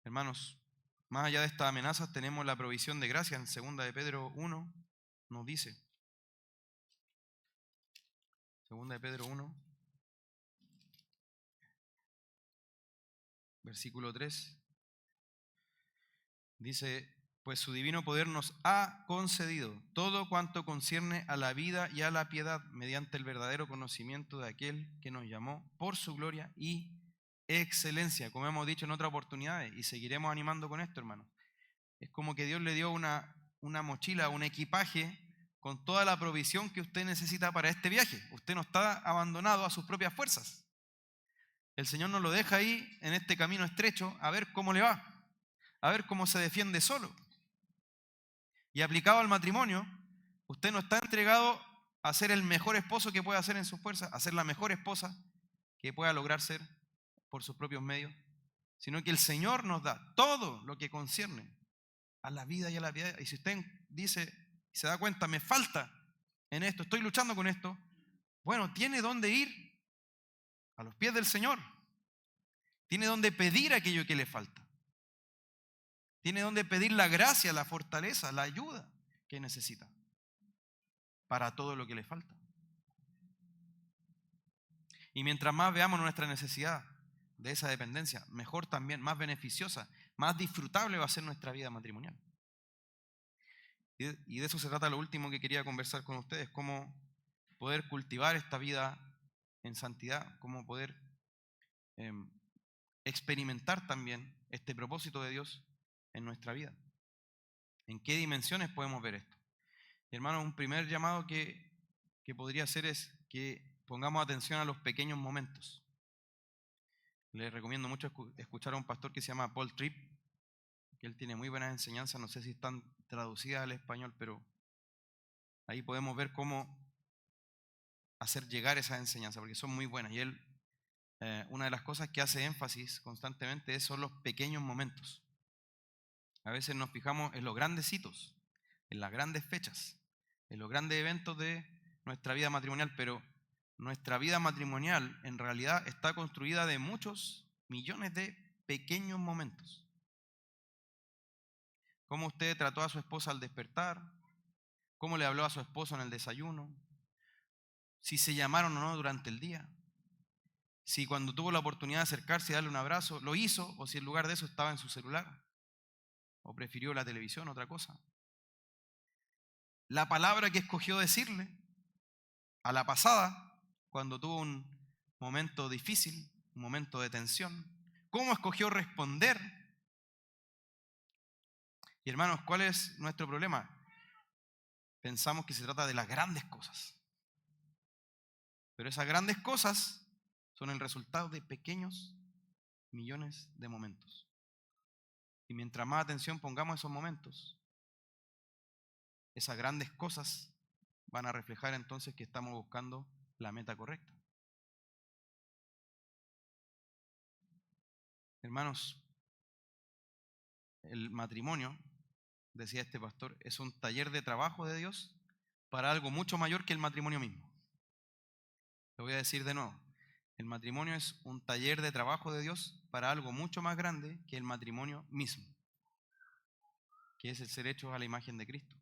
Hermanos, más allá de estas amenazas tenemos la provisión de gracia. En 2 de Pedro 1 nos dice, 2 de Pedro 1, versículo 3, dice: pues su divino poder nos ha concedido todo cuanto concierne a la vida y a la piedad mediante el verdadero conocimiento de aquel que nos llamó por su gloria y excelencia, como hemos dicho en otras oportunidades, y seguiremos animando con esto, hermanos. Es como que Dios le dio una mochila, un equipaje con toda la provisión que usted necesita para este viaje. Usted no está abandonado a sus propias fuerzas. El Señor nos lo deja ahí en este camino estrecho a ver cómo le va, a ver cómo se defiende solo. Y aplicado al matrimonio, usted no está entregado a ser el mejor esposo que pueda ser en sus fuerzas, a ser la mejor esposa que pueda lograr ser por sus propios medios, sino que el Señor nos da todo lo que concierne a la vida y a la piedad. Y si usted dice, se da cuenta, me falta en esto, estoy luchando con esto, bueno, tiene dónde ir, a los pies del Señor. Tiene dónde pedir aquello que le falta. Tiene donde pedir la gracia, la fortaleza, la ayuda que necesita para todo lo que le falta. Y mientras más veamos nuestra necesidad de esa dependencia, mejor también, más beneficiosa, más disfrutable va a ser nuestra vida matrimonial. Y de eso se trata lo último que quería conversar con ustedes, cómo poder cultivar esta vida en santidad, cómo poder experimentar también este propósito de Dios en nuestra vida. ¿En qué dimensiones podemos ver esto? Y hermanos, un primer llamado que podría hacer es que pongamos atención a los pequeños momentos. Les recomiendo mucho escuchar a un pastor que se llama Paul Tripp, que él tiene muy buenas enseñanzas, no sé si están traducidas al español, pero ahí podemos ver cómo hacer llegar esas enseñanzas, porque son muy buenas. Y él, una de las cosas que hace énfasis constantemente son los pequeños momentos. A veces nos fijamos en los grandes hitos, en las grandes fechas, en los grandes eventos de nuestra vida matrimonial, pero nuestra vida matrimonial en realidad está construida de muchos millones de pequeños momentos. Cómo usted trató a su esposa al despertar, cómo le habló a su esposo en el desayuno, si se llamaron o no durante el día, si cuando tuvo la oportunidad de acercarse y darle un abrazo, lo hizo, o si en lugar de eso estaba en su celular, o prefirió la televisión, otra cosa. La palabra que escogió decirle a la pasada, cuando tuvo un momento difícil, un momento de tensión, cómo escogió responder. Y hermanos, ¿cuál es nuestro problema? Pensamos que se trata de las grandes cosas, pero esas grandes cosas son el resultado de pequeños millones de momentos. Y mientras más atención pongamos a esos momentos, esas grandes cosas van a reflejar entonces que estamos buscando la meta correcta. Hermanos, el matrimonio, decía este pastor, es un taller de trabajo de Dios para algo mucho mayor que el matrimonio mismo. Lo voy a decir de nuevo. El matrimonio es un taller de trabajo de Dios para algo mucho más grande que el matrimonio mismo, que es el ser hechos a la imagen de Cristo.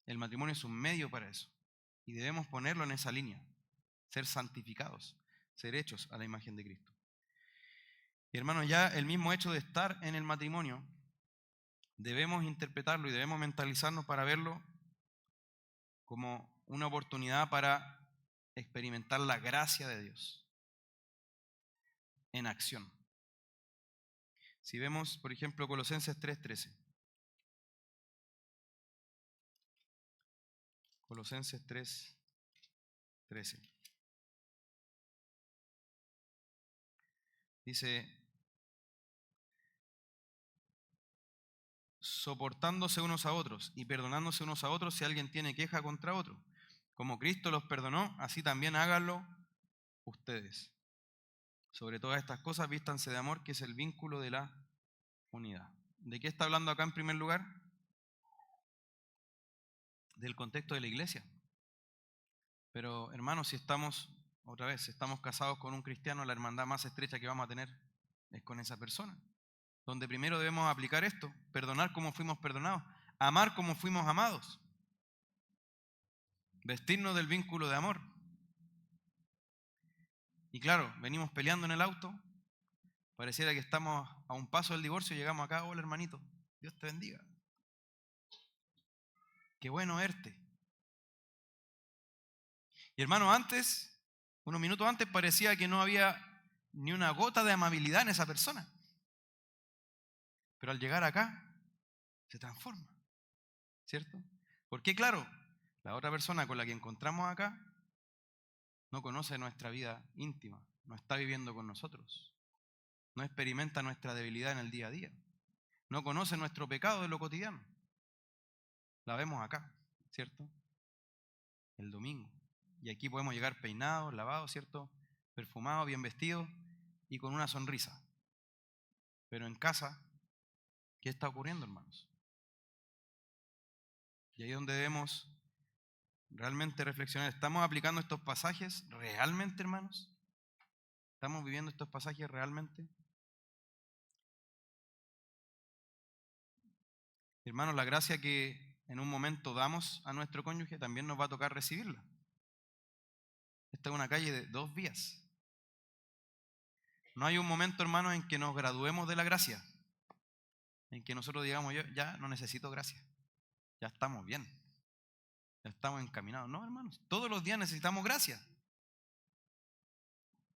El matrimonio es un medio para eso y debemos ponerlo en esa línea, ser santificados, ser hechos a la imagen de Cristo. Y hermanos, ya el mismo hecho de estar en el matrimonio debemos interpretarlo y debemos mentalizarnos para verlo como una oportunidad para experimentar la gracia de Dios en acción. Si vemos, por ejemplo, Colosenses 3:13. Colosenses 3:13. Dice, soportándose unos a otros y perdonándose unos a otros si alguien tiene queja contra otro. Como Cristo los perdonó, así también háganlo ustedes. Sobre todas estas cosas, vístanse de amor, que es el vínculo de la unidad. ¿De qué está hablando acá en primer lugar? Del contexto de la iglesia. Pero hermanos, si estamos casados con un cristiano, la hermandad más estrecha que vamos a tener es con esa persona. Donde primero debemos aplicar esto, perdonar como fuimos perdonados, amar como fuimos amados, vestirnos del vínculo de amor. Y claro, venimos peleando en el auto, pareciera que estamos a un paso del divorcio y llegamos acá, hola hermanito, Dios te bendiga. Qué bueno verte. Y hermano, unos minutos antes parecía que no había ni una gota de amabilidad en esa persona. Pero al llegar acá, se transforma, ¿cierto? Porque claro, la otra persona con la que encontramos acá no conoce nuestra vida íntima, no está viviendo con nosotros, no experimenta nuestra debilidad en el día a día, no conoce nuestro pecado de lo cotidiano. La vemos acá, ¿cierto? El domingo. Y aquí podemos llegar peinados, lavados, ¿cierto? Perfumados, bien vestidos y con una sonrisa. Pero en casa, ¿qué está ocurriendo, hermanos? Y ahí es donde debemos realmente reflexionar. ¿Estamos aplicando estos pasajes realmente, hermanos? ¿Estamos viviendo estos pasajes realmente? Hermanos, la gracia que en un momento damos a nuestro cónyuge también nos va a tocar recibirla. Esta es una calle de 2 vías. No hay un momento, hermanos, en que nos graduemos de la gracia, en que nosotros digamos, yo ya no necesito gracia, ya estamos bien, ya estamos encaminados. No, hermanos, todos los días necesitamos gracia.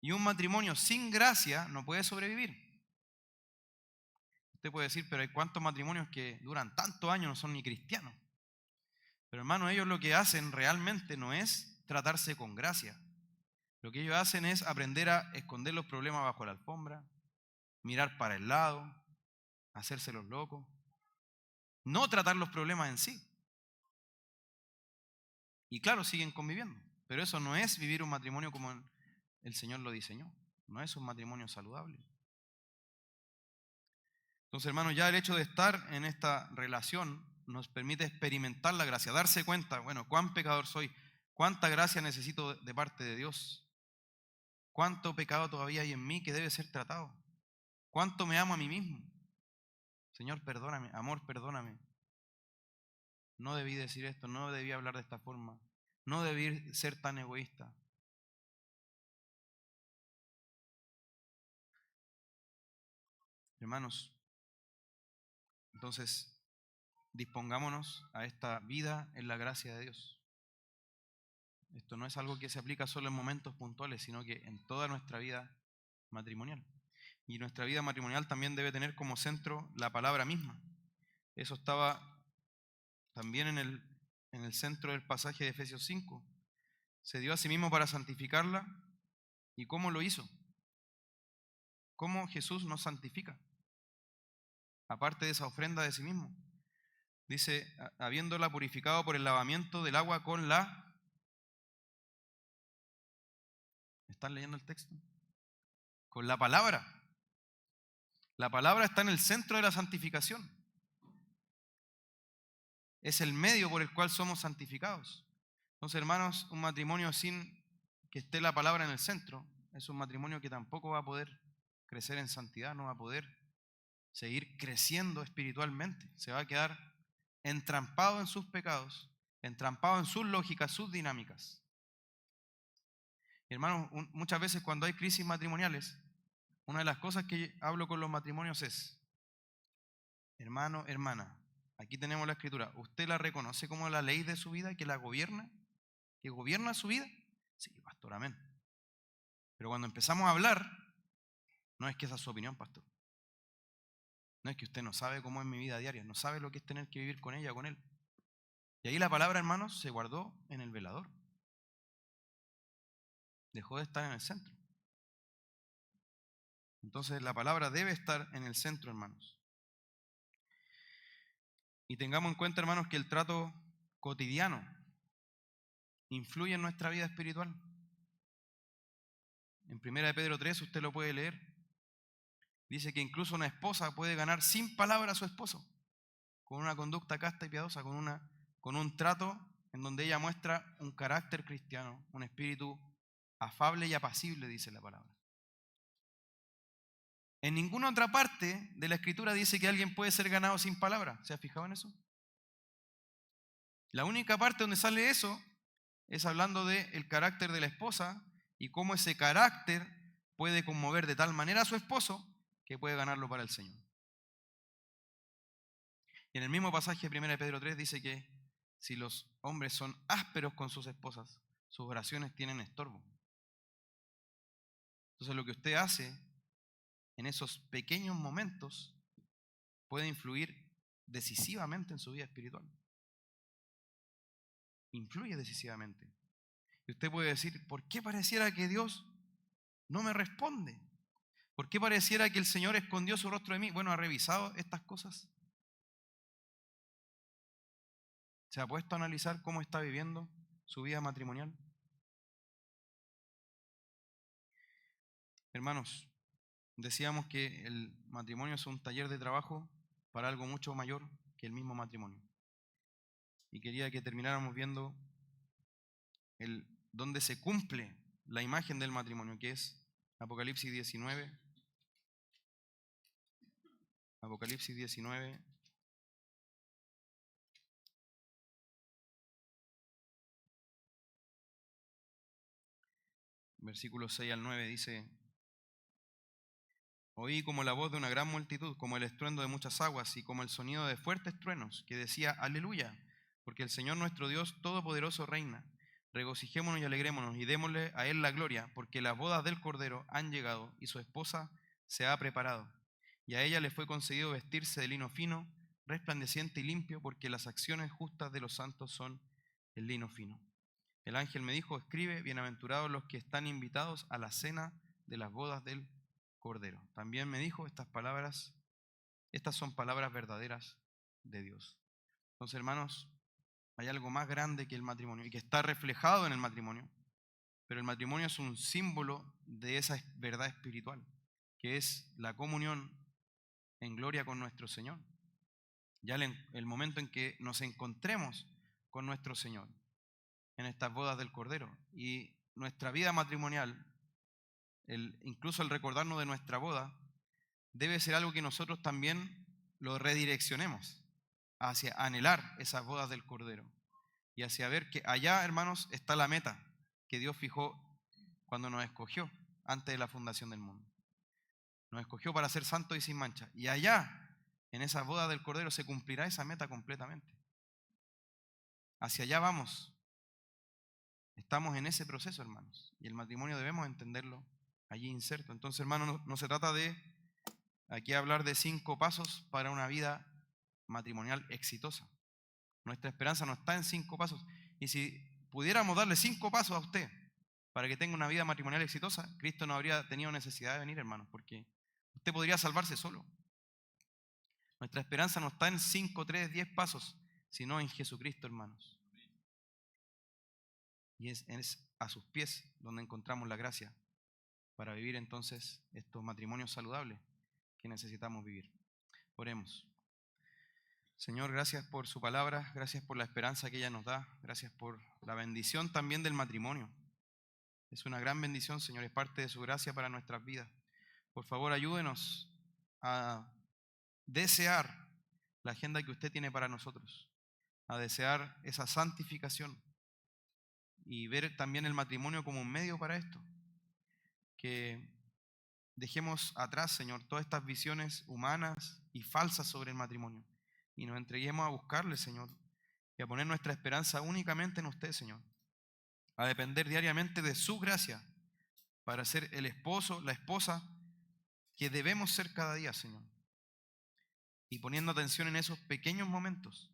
Y un matrimonio sin gracia no puede sobrevivir. Usted puede decir, pero hay cuántos matrimonios que duran tantos años, no son ni cristianos. Pero hermanos, ellos lo que hacen realmente no es tratarse con gracia. Lo que ellos hacen es aprender a esconder los problemas bajo la alfombra, mirar para el lado, hacerse los locos, no tratar los problemas en sí. Y claro, siguen conviviendo, pero eso no es vivir un matrimonio como el Señor lo diseñó, no es un matrimonio saludable. Entonces, hermanos, ya el hecho de estar en esta relación nos permite experimentar la gracia, darse cuenta, bueno, cuán pecador soy, cuánta gracia necesito de parte de Dios, cuánto pecado todavía hay en mí que debe ser tratado, cuánto me amo a mí mismo. Señor, perdóname, amor, perdóname. No debí decir esto, no debí hablar de esta forma, no debí ser tan egoísta. Hermanos, entonces dispongámonos a esta vida en la gracia de Dios. Esto no es algo que se aplica solo en momentos puntuales, sino que en toda nuestra vida matrimonial. Y nuestra vida matrimonial también debe tener como centro la palabra misma. Eso estaba también en el centro del pasaje de Efesios 5. Se dio a sí mismo para santificarla. ¿Y cómo lo hizo? ¿Cómo Jesús nos santifica? Aparte de esa ofrenda de sí mismo. Dice, habiéndola purificado por el lavamiento del agua con la... ¿Están leyendo el texto? Con la palabra. La palabra está en el centro de la santificación. Es el medio por el cual somos santificados. Entonces, hermanos, un matrimonio sin que esté la palabra en el centro es un matrimonio que tampoco va a poder crecer en santidad, no va a poder seguir creciendo espiritualmente. Se va a quedar entrampado en sus pecados, entrampado en sus lógicas, sus dinámicas. Hermanos, muchas veces cuando hay crisis matrimoniales, una de las cosas que hablo con los matrimonios es, hermano, hermana, aquí tenemos la Escritura. ¿Usted la reconoce como la ley de su vida, que la gobierna? ¿Que gobierna su vida? Sí, pastor, amén. Pero cuando empezamos a hablar, no es que esa es su opinión, pastor. No es que usted no sabe cómo es mi vida diaria, no sabe lo que es tener que vivir con ella, con él. Y ahí la palabra, hermanos, se guardó en el velador. Dejó de estar en el centro. Entonces la palabra debe estar en el centro, hermanos. Y tengamos en cuenta, hermanos, que el trato cotidiano influye en nuestra vida espiritual. En 1 Pedro 3, usted lo puede leer. Dice que incluso una esposa puede ganar sin palabra a su esposo, con una conducta casta y piadosa, con un trato en donde ella muestra un carácter cristiano, un espíritu afable y apacible, dice la palabra. En ninguna otra parte de la Escritura dice que alguien puede ser ganado sin palabra. ¿Se ha fijado en eso? La única parte donde sale eso es hablando del carácter de la esposa y cómo ese carácter puede conmover de tal manera a su esposo que puede ganarlo para el Señor. Y en el mismo pasaje de 1 Pedro 3 dice que si los hombres son ásperos con sus esposas, sus oraciones tienen estorbo. Entonces lo que usted hace en esos pequeños momentos puede influir decisivamente en su vida espiritual. Influye decisivamente. Y usted puede decir, ¿por qué pareciera que Dios no me responde? ¿Por qué pareciera que el Señor escondió su rostro de mí? Bueno, ¿ha revisado estas cosas? ¿Se ha puesto a analizar cómo está viviendo su vida matrimonial? Hermanos, decíamos que el matrimonio es un taller de trabajo para algo mucho mayor que el mismo matrimonio. Y quería que termináramos viendo dónde se cumple la imagen del matrimonio, que es Apocalipsis 19. Apocalipsis 19. Versículos 6 al 9 dice: Oí como la voz de una gran multitud, como el estruendo de muchas aguas y como el sonido de fuertes truenos, que decía: Aleluya, porque el Señor nuestro Dios Todopoderoso reina. Regocijémonos y alegrémonos y démosle a Él la gloria, porque las bodas del Cordero han llegado y su esposa se ha preparado. Y a ella le fue concedido vestirse de lino fino, resplandeciente y limpio, porque las acciones justas de los santos son el lino fino. El ángel me dijo: escribe, bienaventurados los que están invitados a la cena de las bodas del Cordero. También me dijo: estas son palabras verdaderas de Dios. Entonces, hermanos, hay algo más grande que el matrimonio y que está reflejado en el matrimonio, pero el matrimonio es un símbolo de esa verdad espiritual, que es la comunión en gloria con nuestro Señor. Ya el momento en que nos encontremos con nuestro Señor en estas bodas del Cordero, y nuestra vida matrimonial, incluso el recordarnos de nuestra boda, debe ser algo que nosotros también lo redireccionemos hacia anhelar esas bodas del Cordero y hacia ver que allá, hermanos, está la meta que Dios fijó cuando nos escogió antes de la fundación del mundo. Nos escogió para ser santos y sin mancha, y allá, en esas bodas del Cordero, se cumplirá esa meta completamente. Hacia allá vamos. Estamos en ese proceso, hermanos, y el matrimonio debemos entenderlo allí inserto. Entonces, hermanos, no se trata de aquí hablar de 5 pasos para una vida matrimonial exitosa. Nuestra esperanza no está en 5 pasos. Y si pudiéramos darle 5 pasos a usted para que tenga una vida matrimonial exitosa, Cristo no habría tenido necesidad de venir, hermanos, porque usted podría salvarse solo. Nuestra esperanza no está en 5, 3, 10 pasos, sino en Jesucristo, hermanos. Y es a sus pies donde encontramos la gracia para vivir entonces estos matrimonios saludables que necesitamos vivir. Oremos. Señor, gracias por su palabra, gracias por la esperanza que ella nos da, gracias por la bendición también del matrimonio. Es una gran bendición, Señor, es parte de su gracia para nuestras vidas. Por favor, ayúdenos a desear la agenda que usted tiene para nosotros, a desear esa santificación y ver también el matrimonio como un medio para esto. Que dejemos atrás, Señor, todas estas visiones humanas y y falsas sobre el matrimonio, y nos entreguemos a buscarle, Señor, y a poner nuestra esperanza únicamente en usted, Señor, a depender diariamente de su gracia para ser el esposo, la esposa que debemos ser cada día, Señor, y poniendo atención en esos pequeños momentos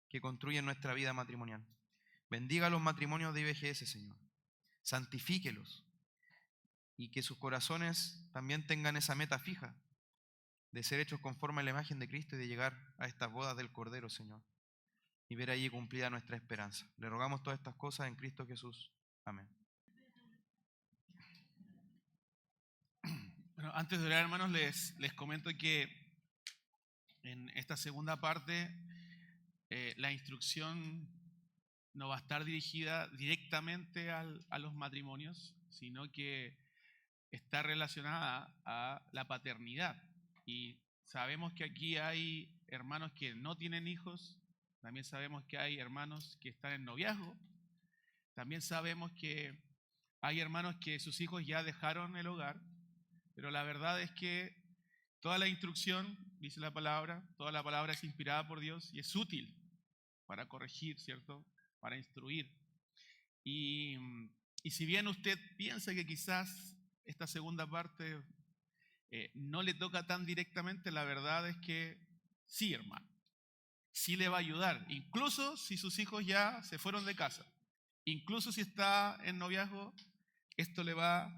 que construyen nuestra vida matrimonial. Bendiga los matrimonios de IBGS, Señor, santifíquelos, y que sus corazones también tengan esa meta fija de ser hechos conforme a la imagen de Cristo y de llegar a estas bodas del Cordero, Señor, y ver allí cumplida nuestra esperanza. Le rogamos todas estas cosas en Cristo Jesús. Amén. Bueno, antes de orar, hermanos, les comento que en esta segunda parte la instrucción no va a estar dirigida directamente a los matrimonios, sino que está relacionada a la paternidad. Y sabemos que aquí hay hermanos que no tienen hijos, también sabemos que hay hermanos que están en noviazgo, también sabemos que hay hermanos que sus hijos ya dejaron el hogar, pero la verdad es que toda la instrucción, dice la palabra, toda la palabra es inspirada por Dios y es útil para corregir, ¿cierto? Para instruir. Y, y si bien usted piensa que quizás esta segunda parte no le toca tan directamente, la verdad es que sí, hermano, sí le va a ayudar, incluso si sus hijos ya se fueron de casa, incluso si está en noviazgo, esto le va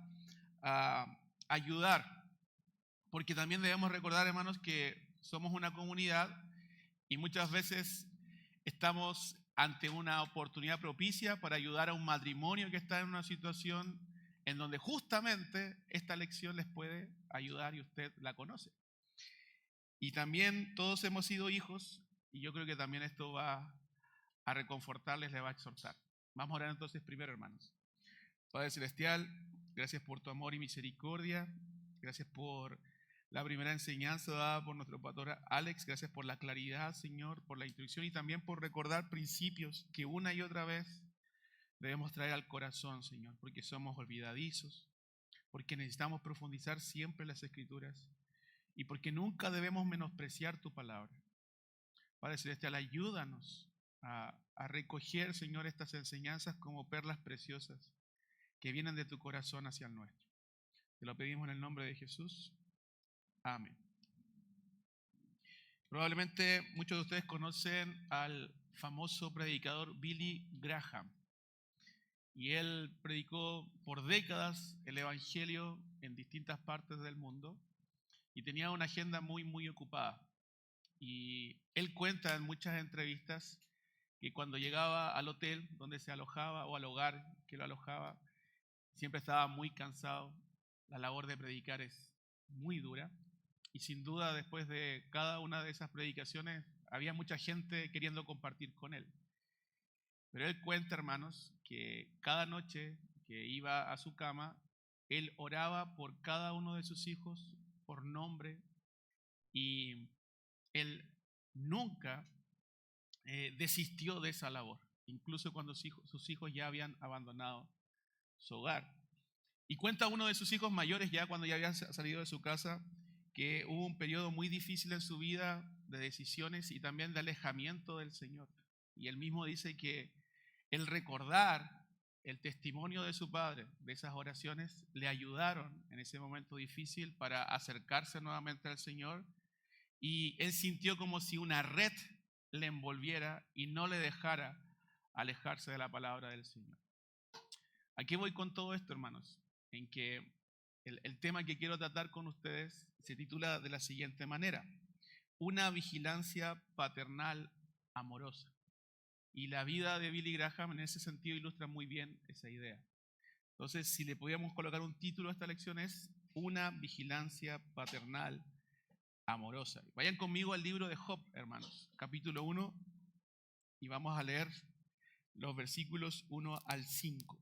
a ayudar, porque también debemos recordar, hermanos, que somos una comunidad y muchas veces estamos ante una oportunidad propicia para ayudar a un matrimonio que está en una situación en donde justamente esta lección les puede ayudar y usted la conoce. Y también todos hemos sido hijos y yo creo que también esto va a reconfortarles, les va a exhortar. Vamos a orar entonces primero, hermanos. Padre Celestial, gracias por tu amor y misericordia, gracias por la primera enseñanza dada por nuestro pastor Alex, gracias por la claridad, Señor, por la instrucción y también por recordar principios que una y otra vez debemos traer al corazón, Señor, porque somos olvidadizos, porque necesitamos profundizar siempre en las Escrituras y porque nunca debemos menospreciar tu palabra. Padre Celestial, ayúdanos a recoger, Señor, estas enseñanzas como perlas preciosas que vienen de tu corazón hacia el nuestro. Te lo pedimos en el nombre de Jesús. Amén. Probablemente muchos de ustedes conocen al famoso predicador Billy Graham. Y él predicó por décadas el Evangelio en distintas partes del mundo y tenía una agenda muy ocupada. Y él cuenta en muchas entrevistas que cuando llegaba al hotel donde se alojaba o al hogar que lo alojaba, siempre estaba muy cansado. La labor de predicar es muy dura y sin duda después de cada una de esas predicaciones había mucha gente queriendo compartir con él. Pero él cuenta, hermanos, que cada noche que iba a su cama, él oraba por cada uno de sus hijos por nombre y él nunca desistió de esa labor, incluso cuando sus hijos ya habían abandonado su hogar. Y cuenta uno de sus hijos mayores, ya cuando ya había salido de su casa, que hubo un periodo muy difícil en su vida de decisiones y también de alejamiento del Señor. Y él mismo dice que el recordar el testimonio de su padre, de esas oraciones, le ayudaron en ese momento difícil para acercarse nuevamente al Señor. Y él sintió como si una red le envolviera y no le dejara alejarse de la palabra del Señor. ¿A qué voy con todo esto, hermanos? En que el tema que quiero tratar con ustedes se titula de la siguiente manera: una vigilancia paternal amorosa. Y la vida de Billy Graham en ese sentido ilustra muy bien esa idea. Entonces, si le podíamos colocar un título a esta lección es una vigilancia paternal amorosa. Vayan conmigo al libro de Job, hermanos, capítulo 1, y vamos a leer los versículos 1 al 5.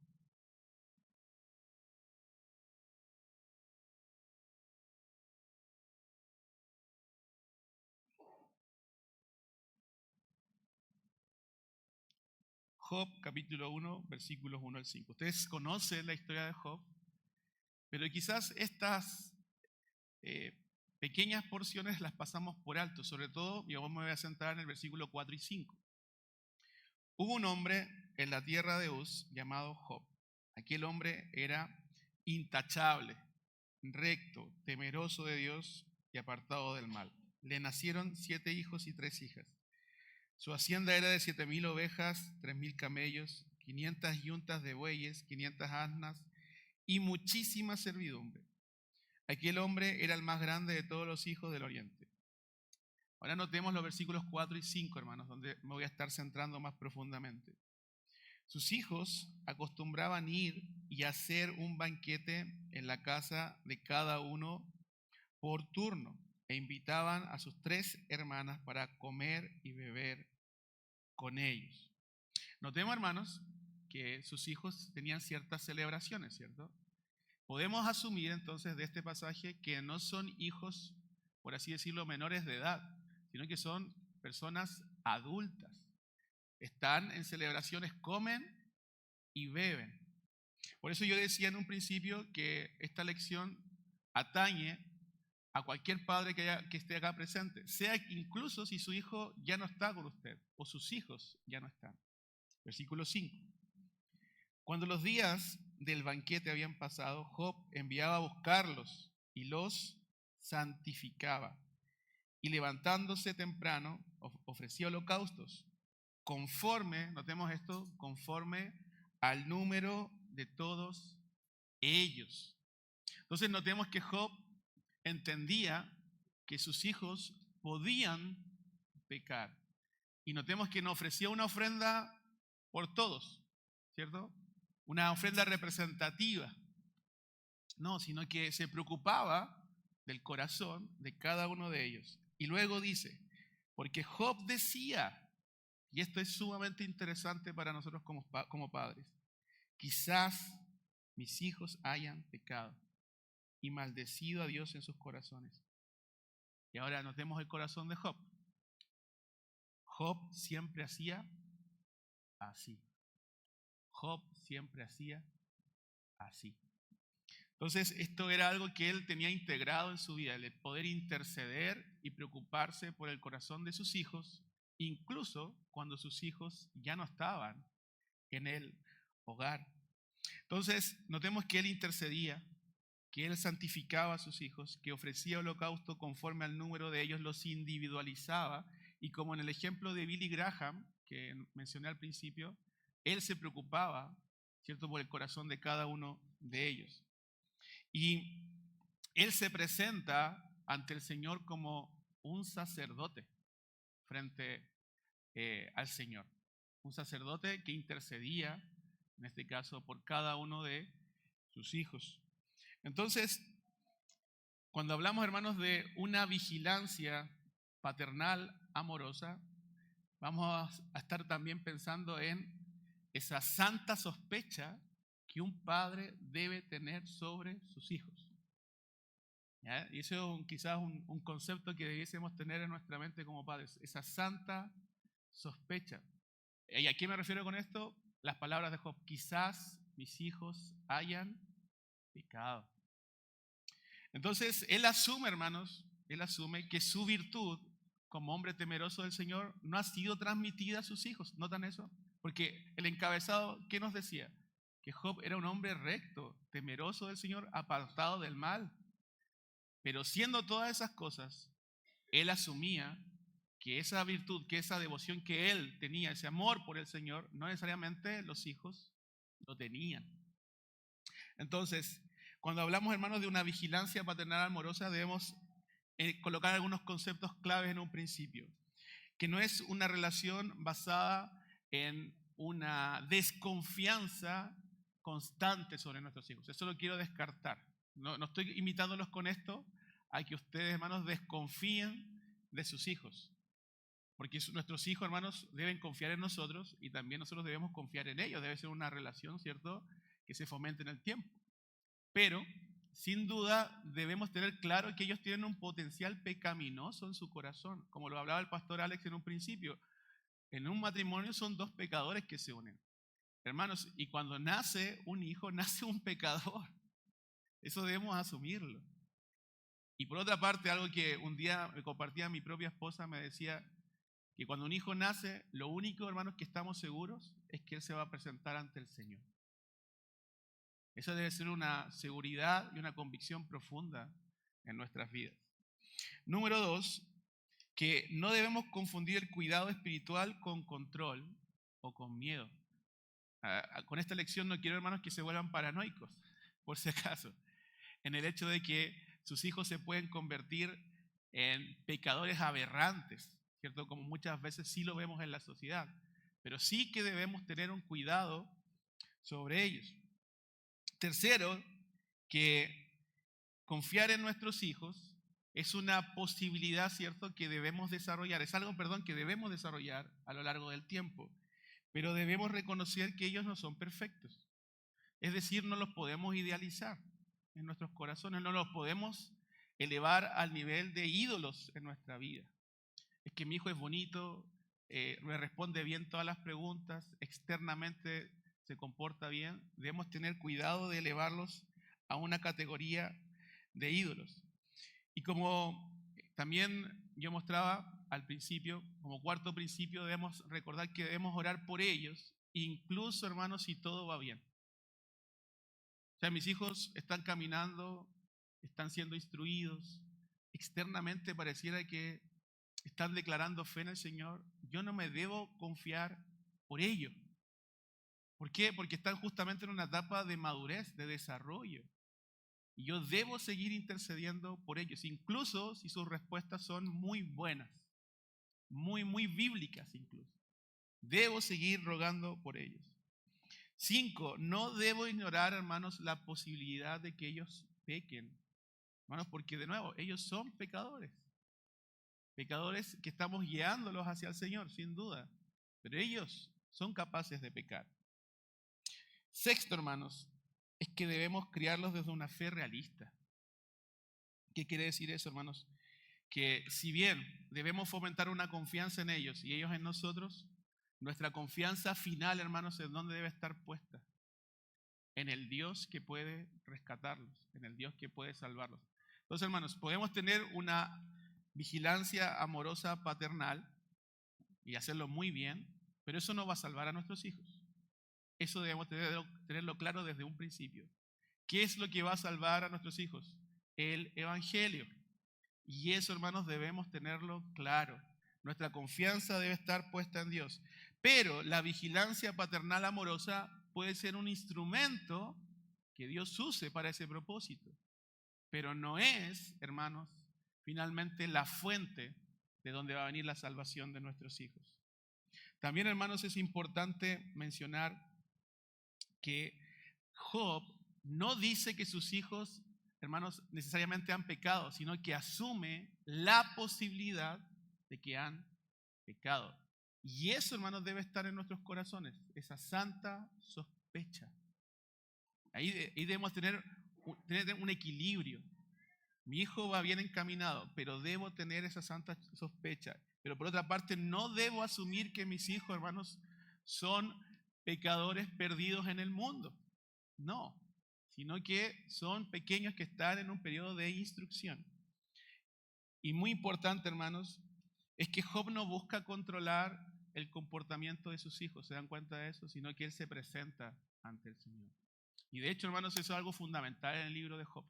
Job, capítulo 1, versículos 1 al 5. Ustedes conocen la historia de Job, pero quizás estas pequeñas porciones las pasamos por alto, sobre todo, yo me voy a centrar en el versículo 4 y 5. Hubo un hombre en la tierra de Uz llamado Job. Aquel hombre era intachable, recto, temeroso de Dios y apartado del mal. Le nacieron 7 hijos y 3 hijas. Su hacienda era de 7,000 ovejas, 3,000 camellos, 500 yuntas de bueyes, 500 asnas y muchísima servidumbre. Aquel hombre era el más grande de todos los hijos del oriente. Ahora notemos los versículos 4 y 5, hermanos, donde me voy a estar centrando más profundamente. Sus hijos acostumbraban ir y hacer un banquete en la casa de cada uno por turno e invitaban a sus 3 hermanas para comer y beber con ellos. Notemos, hermanos, que sus hijos tenían ciertas celebraciones, ¿cierto? Podemos asumir entonces de este pasaje que no son hijos, por así decirlo, menores de edad, sino que son personas adultas. Están en celebraciones, comen y beben. Por eso yo decía en un principio que esta lección atañe a cualquier padre que esté acá presente, sea incluso si su hijo ya no está con usted o sus hijos ya no están. Versículo 5. Cuando los días del banquete habían pasado, Job enviaba a buscarlos y los santificaba. Y levantándose temprano, ofrecía holocaustos, conforme, notemos esto, conforme al número de todos ellos. Entonces notemos que Job entendía que sus hijos podían pecar. Y notemos que no ofrecía una ofrenda por todos, ¿cierto? Una ofrenda representativa. No, sino que se preocupaba del corazón de cada uno de ellos. Y luego dice, porque Job decía, y esto es sumamente interesante para nosotros como padres, quizás mis hijos hayan pecado y maldecido a Dios en sus corazones. Y ahora notemos el corazón de Job. Job siempre hacía así. Job siempre hacía así. Entonces, esto era algo que él tenía integrado en su vida, el poder interceder y preocuparse por el corazón de sus hijos, incluso cuando sus hijos ya no estaban en el hogar. Entonces, notemos que él intercedía, que él santificaba a sus hijos, que ofrecía holocausto conforme al número de ellos, los individualizaba, y como en el ejemplo de Billy Graham, que mencioné al principio, él se preocupaba, ¿cierto?, por el corazón de cada uno de ellos. Y él se presenta ante el Señor como un sacerdote frente al Señor. Un sacerdote que intercedía, en este caso, por cada uno de sus hijos. Entonces, cuando hablamos, hermanos, de una vigilancia paternal amorosa, vamos a estar también pensando en esa santa sospecha que un padre debe tener sobre sus hijos. ¿Ya? Y eso es quizás un concepto que debiésemos tener en nuestra mente como padres, esa santa sospecha. ¿Y a qué me refiero con esto? Las palabras de Job, quizás mis hijos hayan pecado. Entonces, él asume, hermanos, él asume que su virtud como hombre temeroso del Señor no ha sido transmitida a sus hijos. ¿Notan eso? Porque el encabezado, ¿qué nos decía? Que Job era un hombre recto, temeroso del Señor, apartado del mal. Pero siendo todas esas cosas, él asumía que esa virtud, que esa devoción que él tenía, ese amor por el Señor, no necesariamente los hijos lo tenían. Entonces, cuando hablamos, hermanos, de una vigilancia paternal amorosa, debemos colocar algunos conceptos claves en un principio. Que no es una relación basada en una desconfianza constante sobre nuestros hijos. Eso lo quiero descartar. No estoy invitándolos con esto a que ustedes, hermanos, desconfíen de sus hijos. Porque nuestros hijos, hermanos, deben confiar en nosotros y también nosotros debemos confiar en ellos. Debe ser una relación, ¿cierto?, que se fomente en el tiempo. Pero, sin duda, debemos tener claro que ellos tienen un potencial pecaminoso en su corazón. Como lo hablaba el pastor Alex en un principio, en un matrimonio son 2 pecadores que se unen. Hermanos, y cuando nace un hijo, nace un pecador. Eso debemos asumirlo. Y por otra parte, algo que un día me compartía mi propia esposa, me decía que cuando un hijo nace, lo único, hermanos, que estamos seguros es que él se va a presentar ante el Señor. Esa debe ser una seguridad y una convicción profunda en nuestras vidas. Número 2, que no debemos confundir el cuidado espiritual con control o con miedo. Con esta lección no quiero, hermanos, que se vuelvan paranoicos, por si acaso, en el hecho de que sus hijos se pueden convertir en pecadores aberrantes, ¿cierto? Como muchas veces sí lo vemos en la sociedad, pero sí que debemos tener un cuidado sobre ellos. Tercero, que confiar en nuestros hijos es una posibilidad, ¿cierto?, que debemos desarrollar, es algo, que debemos desarrollar a lo largo del tiempo, pero debemos reconocer que ellos no son perfectos. Es decir, no los podemos idealizar en nuestros corazones, no los podemos elevar al nivel de ídolos en nuestra vida. Es que mi hijo es bonito, me responde bien todas las preguntas, externamente se comporta bien. Debemos tener cuidado de elevarlos a una categoría de ídolos. Y como también yo mostraba al principio, como cuarto principio, debemos recordar que debemos orar por ellos, incluso, hermanos, si todo va bien. O sea, mis hijos están caminando, están siendo instruidos, externamente pareciera que están declarando fe en el Señor. Yo no me debo confiar por ello. ¿Por qué? Porque están justamente en una etapa de madurez, de desarrollo. Y yo debo seguir intercediendo por ellos, incluso si sus respuestas son muy buenas, muy bíblicas incluso. Debo seguir rogando por ellos. 5, no debo ignorar, hermanos, la posibilidad de que ellos pequen. Hermanos, porque de nuevo, ellos son pecadores. Pecadores que estamos guiándolos hacia el Señor, sin duda. Pero ellos son capaces de pecar. 6, hermanos, es que debemos criarlos desde una fe realista. ¿Qué quiere decir eso, hermanos? Que si bien debemos fomentar una confianza en ellos y ellos en nosotros, nuestra confianza final, hermanos, ¿en dónde debe estar puesta? En el Dios que puede rescatarlos, en el Dios que puede salvarlos. Entonces, hermanos, podemos tener una vigilancia amorosa paternal y hacerlo muy bien, pero eso no va a salvar a nuestros hijos. Eso debemos tenerlo claro desde un principio. ¿Qué es lo que va a salvar a nuestros hijos? El Evangelio. Y eso, hermanos, debemos tenerlo claro. Nuestra confianza debe estar puesta en Dios. Pero la vigilancia paternal amorosa puede ser un instrumento que Dios use para ese propósito. Pero no es, hermanos, finalmente la fuente de donde va a venir la salvación de nuestros hijos. También, hermanos, es importante mencionar que Job no dice que sus hijos, hermanos, necesariamente han pecado, sino que asume la posibilidad de que han pecado. Y eso, hermanos, debe estar en nuestros corazones, esa santa sospecha. Ahí debemos tener un equilibrio. Mi hijo va bien encaminado, pero debo tener esa santa sospecha. Pero por otra parte, no debo asumir que mis hijos, hermanos, son pecadores perdidos en el mundo. No, sino que son pequeños que están en un periodo de instrucción. Y muy importante, hermanos, es que Job no busca controlar el comportamiento de sus hijos, ¿se dan cuenta de eso? Sino que él se presenta ante el Señor. Y de hecho, hermanos, eso es algo fundamental en el libro de Job,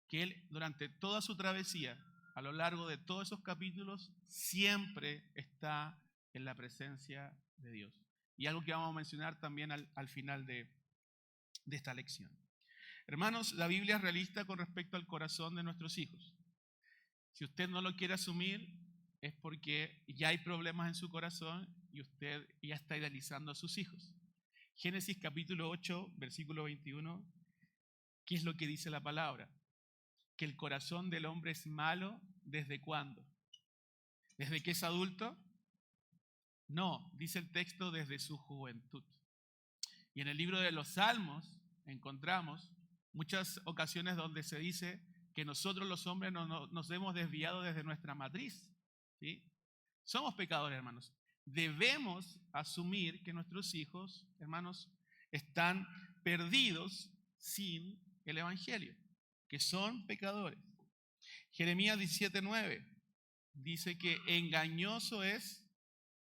que él durante toda su travesía, a lo largo de todos esos capítulos, siempre está en la presencia de Dios. Y algo que vamos a mencionar también al final de esta lección. Hermanos, la Biblia es realista con respecto al corazón de nuestros hijos. Si usted no lo quiere asumir, es porque ya hay problemas en su corazón y usted ya está idealizando a sus hijos. Génesis capítulo 8, versículo 21, ¿qué es lo que dice la palabra? Que el corazón del hombre es malo, ¿desde cuándo? ¿Desde que es adulto? No, dice el texto, desde su juventud. Y en el libro de los Salmos encontramos muchas ocasiones donde se dice que nosotros los hombres nos hemos desviado desde nuestra matriz, ¿sí? Somos pecadores, hermanos. Debemos asumir que nuestros hijos, hermanos, están perdidos sin el Evangelio, que son pecadores. Jeremías 17:9 dice que engañoso es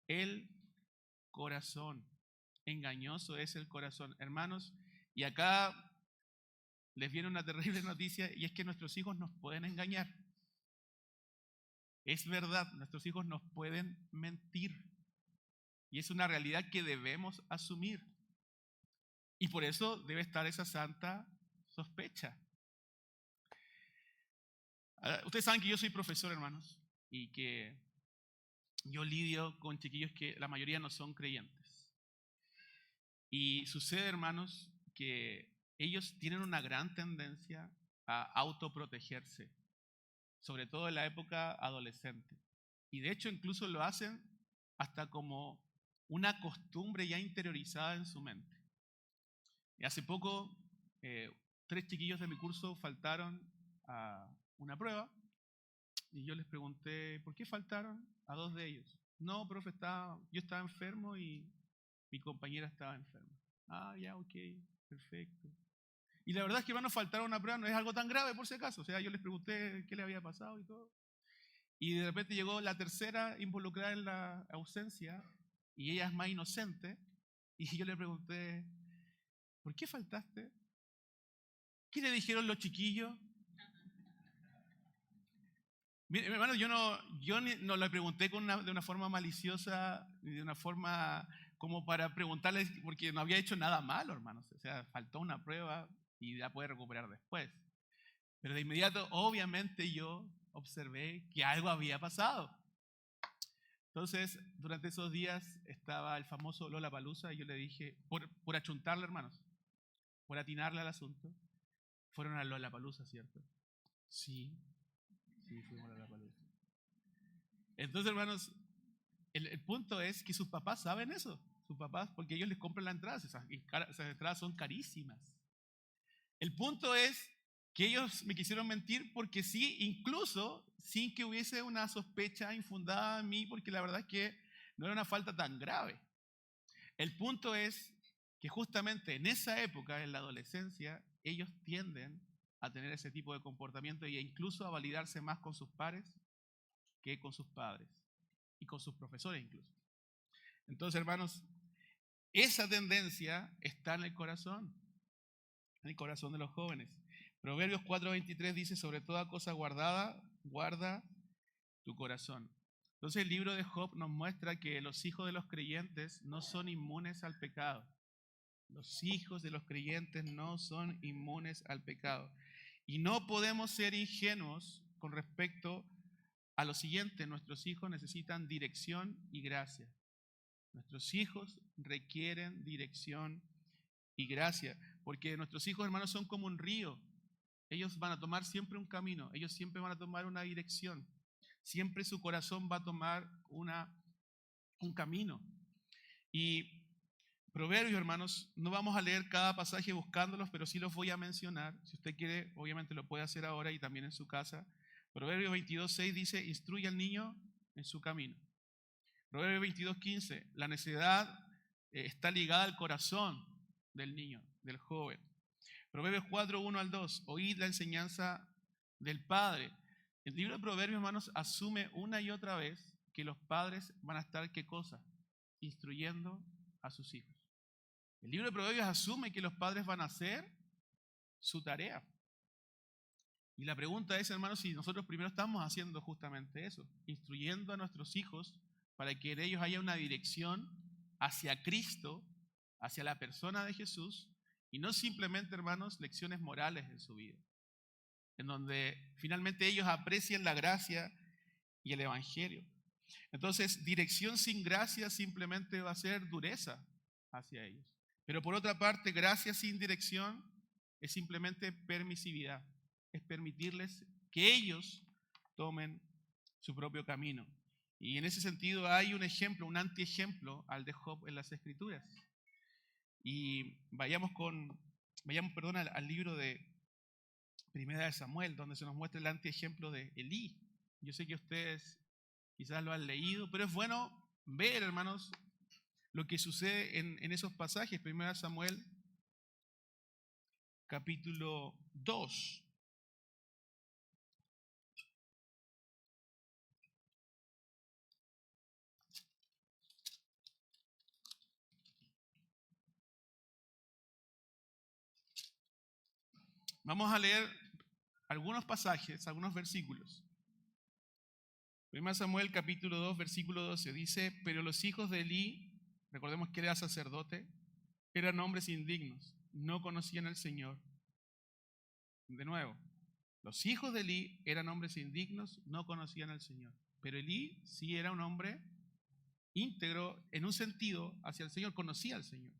el corazón. Engañoso es el corazón. Hermanos, y acá les viene una terrible noticia, y es que nuestros hijos nos pueden engañar. Es verdad, nuestros hijos nos pueden mentir. Y es una realidad que debemos asumir. Y por eso debe estar esa santa sospecha. Ustedes saben que yo soy profesor, hermanos, y que yo lidio con chiquillos que la mayoría no son creyentes. Y sucede, hermanos, que ellos tienen una gran tendencia a autoprotegerse, sobre todo en la época adolescente. Y de hecho incluso lo hacen hasta como una costumbre ya interiorizada en su mente. Y hace poco, 3 chiquillos de mi curso faltaron a una prueba y yo les pregunté, ¿por qué faltaron? A 2 de ellos. No, profe, yo estaba enfermo y mi compañera estaba enferma. Ah, ya, ok, perfecto. Y la verdad es que van a faltar a una prueba, no es algo tan grave por si acaso. O sea, yo les pregunté qué le había pasado y todo. Y de repente llegó la tercera involucrada en la ausencia y ella es más inocente. Y yo le pregunté, ¿por qué faltaste? ¿Qué le dijeron los chiquillos? Mire, hermano, yo no le pregunté de una forma maliciosa, ni de una forma como para preguntarles, porque no había hecho nada malo, hermanos. O sea, faltó una prueba y la puede recuperar después. Pero de inmediato, obviamente, yo observé que algo había pasado. Entonces, durante esos días estaba el famoso Lollapalooza y yo le dije, por achuntarle, hermanos, por atinarle al asunto, fueron a Lollapalooza, ¿cierto? Sí, fuimos a Lollapalooza. Entonces, hermanos, el punto es que sus papás saben eso. Sus papás, porque ellos les compran las entradas. Esas entradas son carísimas. El punto es que ellos me quisieron mentir porque sí, incluso sin que hubiese una sospecha infundada en mí, porque la verdad es que no era una falta tan grave. El punto es que justamente en esa época, en la adolescencia, ellos tienden a tener ese tipo de comportamiento e incluso a validarse más con sus pares que con sus padres y con sus profesores incluso. Entonces, hermanos, esa tendencia está en el corazón de los jóvenes. Proverbios 4:23 dice, sobre toda cosa guardada, guarda tu corazón. Entonces el libro de Job nos muestra que los hijos de los creyentes no son inmunes al pecado. Los hijos de los creyentes no son inmunes al pecado. Y no podemos ser ingenuos con respecto a lo siguiente: nuestros hijos necesitan dirección y gracia. Nuestros hijos requieren dirección y gracia, porque nuestros hijos, hermanos, son como un río. Ellos van a tomar siempre un camino, ellos siempre van a tomar una dirección. Siempre su corazón va a tomar un camino. Y Proverbios, hermanos, no vamos a leer cada pasaje buscándolos, pero sí los voy a mencionar. Si usted quiere, obviamente lo puede hacer ahora y también en su casa. Proverbios 22:6 dice, instruye al niño en su camino. Proverbios 22:15, la necedad está ligada al corazón del niño, del joven. Proverbios 4:1 al 2, oíd la enseñanza del padre. El libro de Proverbios, hermanos, asume una y otra vez que los padres van a estar, ¿qué cosa? Instruyendo a sus hijos. El libro de Proverbios asume que los padres van a hacer su tarea. Y la pregunta es, hermanos, si nosotros primero estamos haciendo justamente eso, instruyendo a nuestros hijos para que en ellos haya una dirección hacia Cristo, hacia la persona de Jesús, y no simplemente, hermanos, lecciones morales en su vida, en donde finalmente ellos aprecien la gracia y el Evangelio. Entonces, dirección sin gracia simplemente va a ser dureza hacia ellos. Pero por otra parte, gracia sin dirección es simplemente permisividad, es permitirles que ellos tomen su propio camino. Y en ese sentido hay un ejemplo, un antiejemplo al de Job en las Escrituras. Y vayamos al libro de Primera de Samuel, donde se nos muestra el antiejemplo de Elí. Yo sé que ustedes quizás lo han leído, pero es bueno ver, hermanos, lo que sucede en esos pasajes. Primera de Samuel, capítulo 2. Vamos a leer algunos pasajes, algunos versículos. 1 Samuel capítulo 2, versículo 12 dice: pero los hijos de Elí, recordemos que era sacerdote, eran hombres indignos, no conocían al Señor. De nuevo, los hijos de Elí eran hombres indignos, no conocían al Señor. Pero Elí sí era un hombre íntegro en un sentido hacia el Señor, conocía al Señor.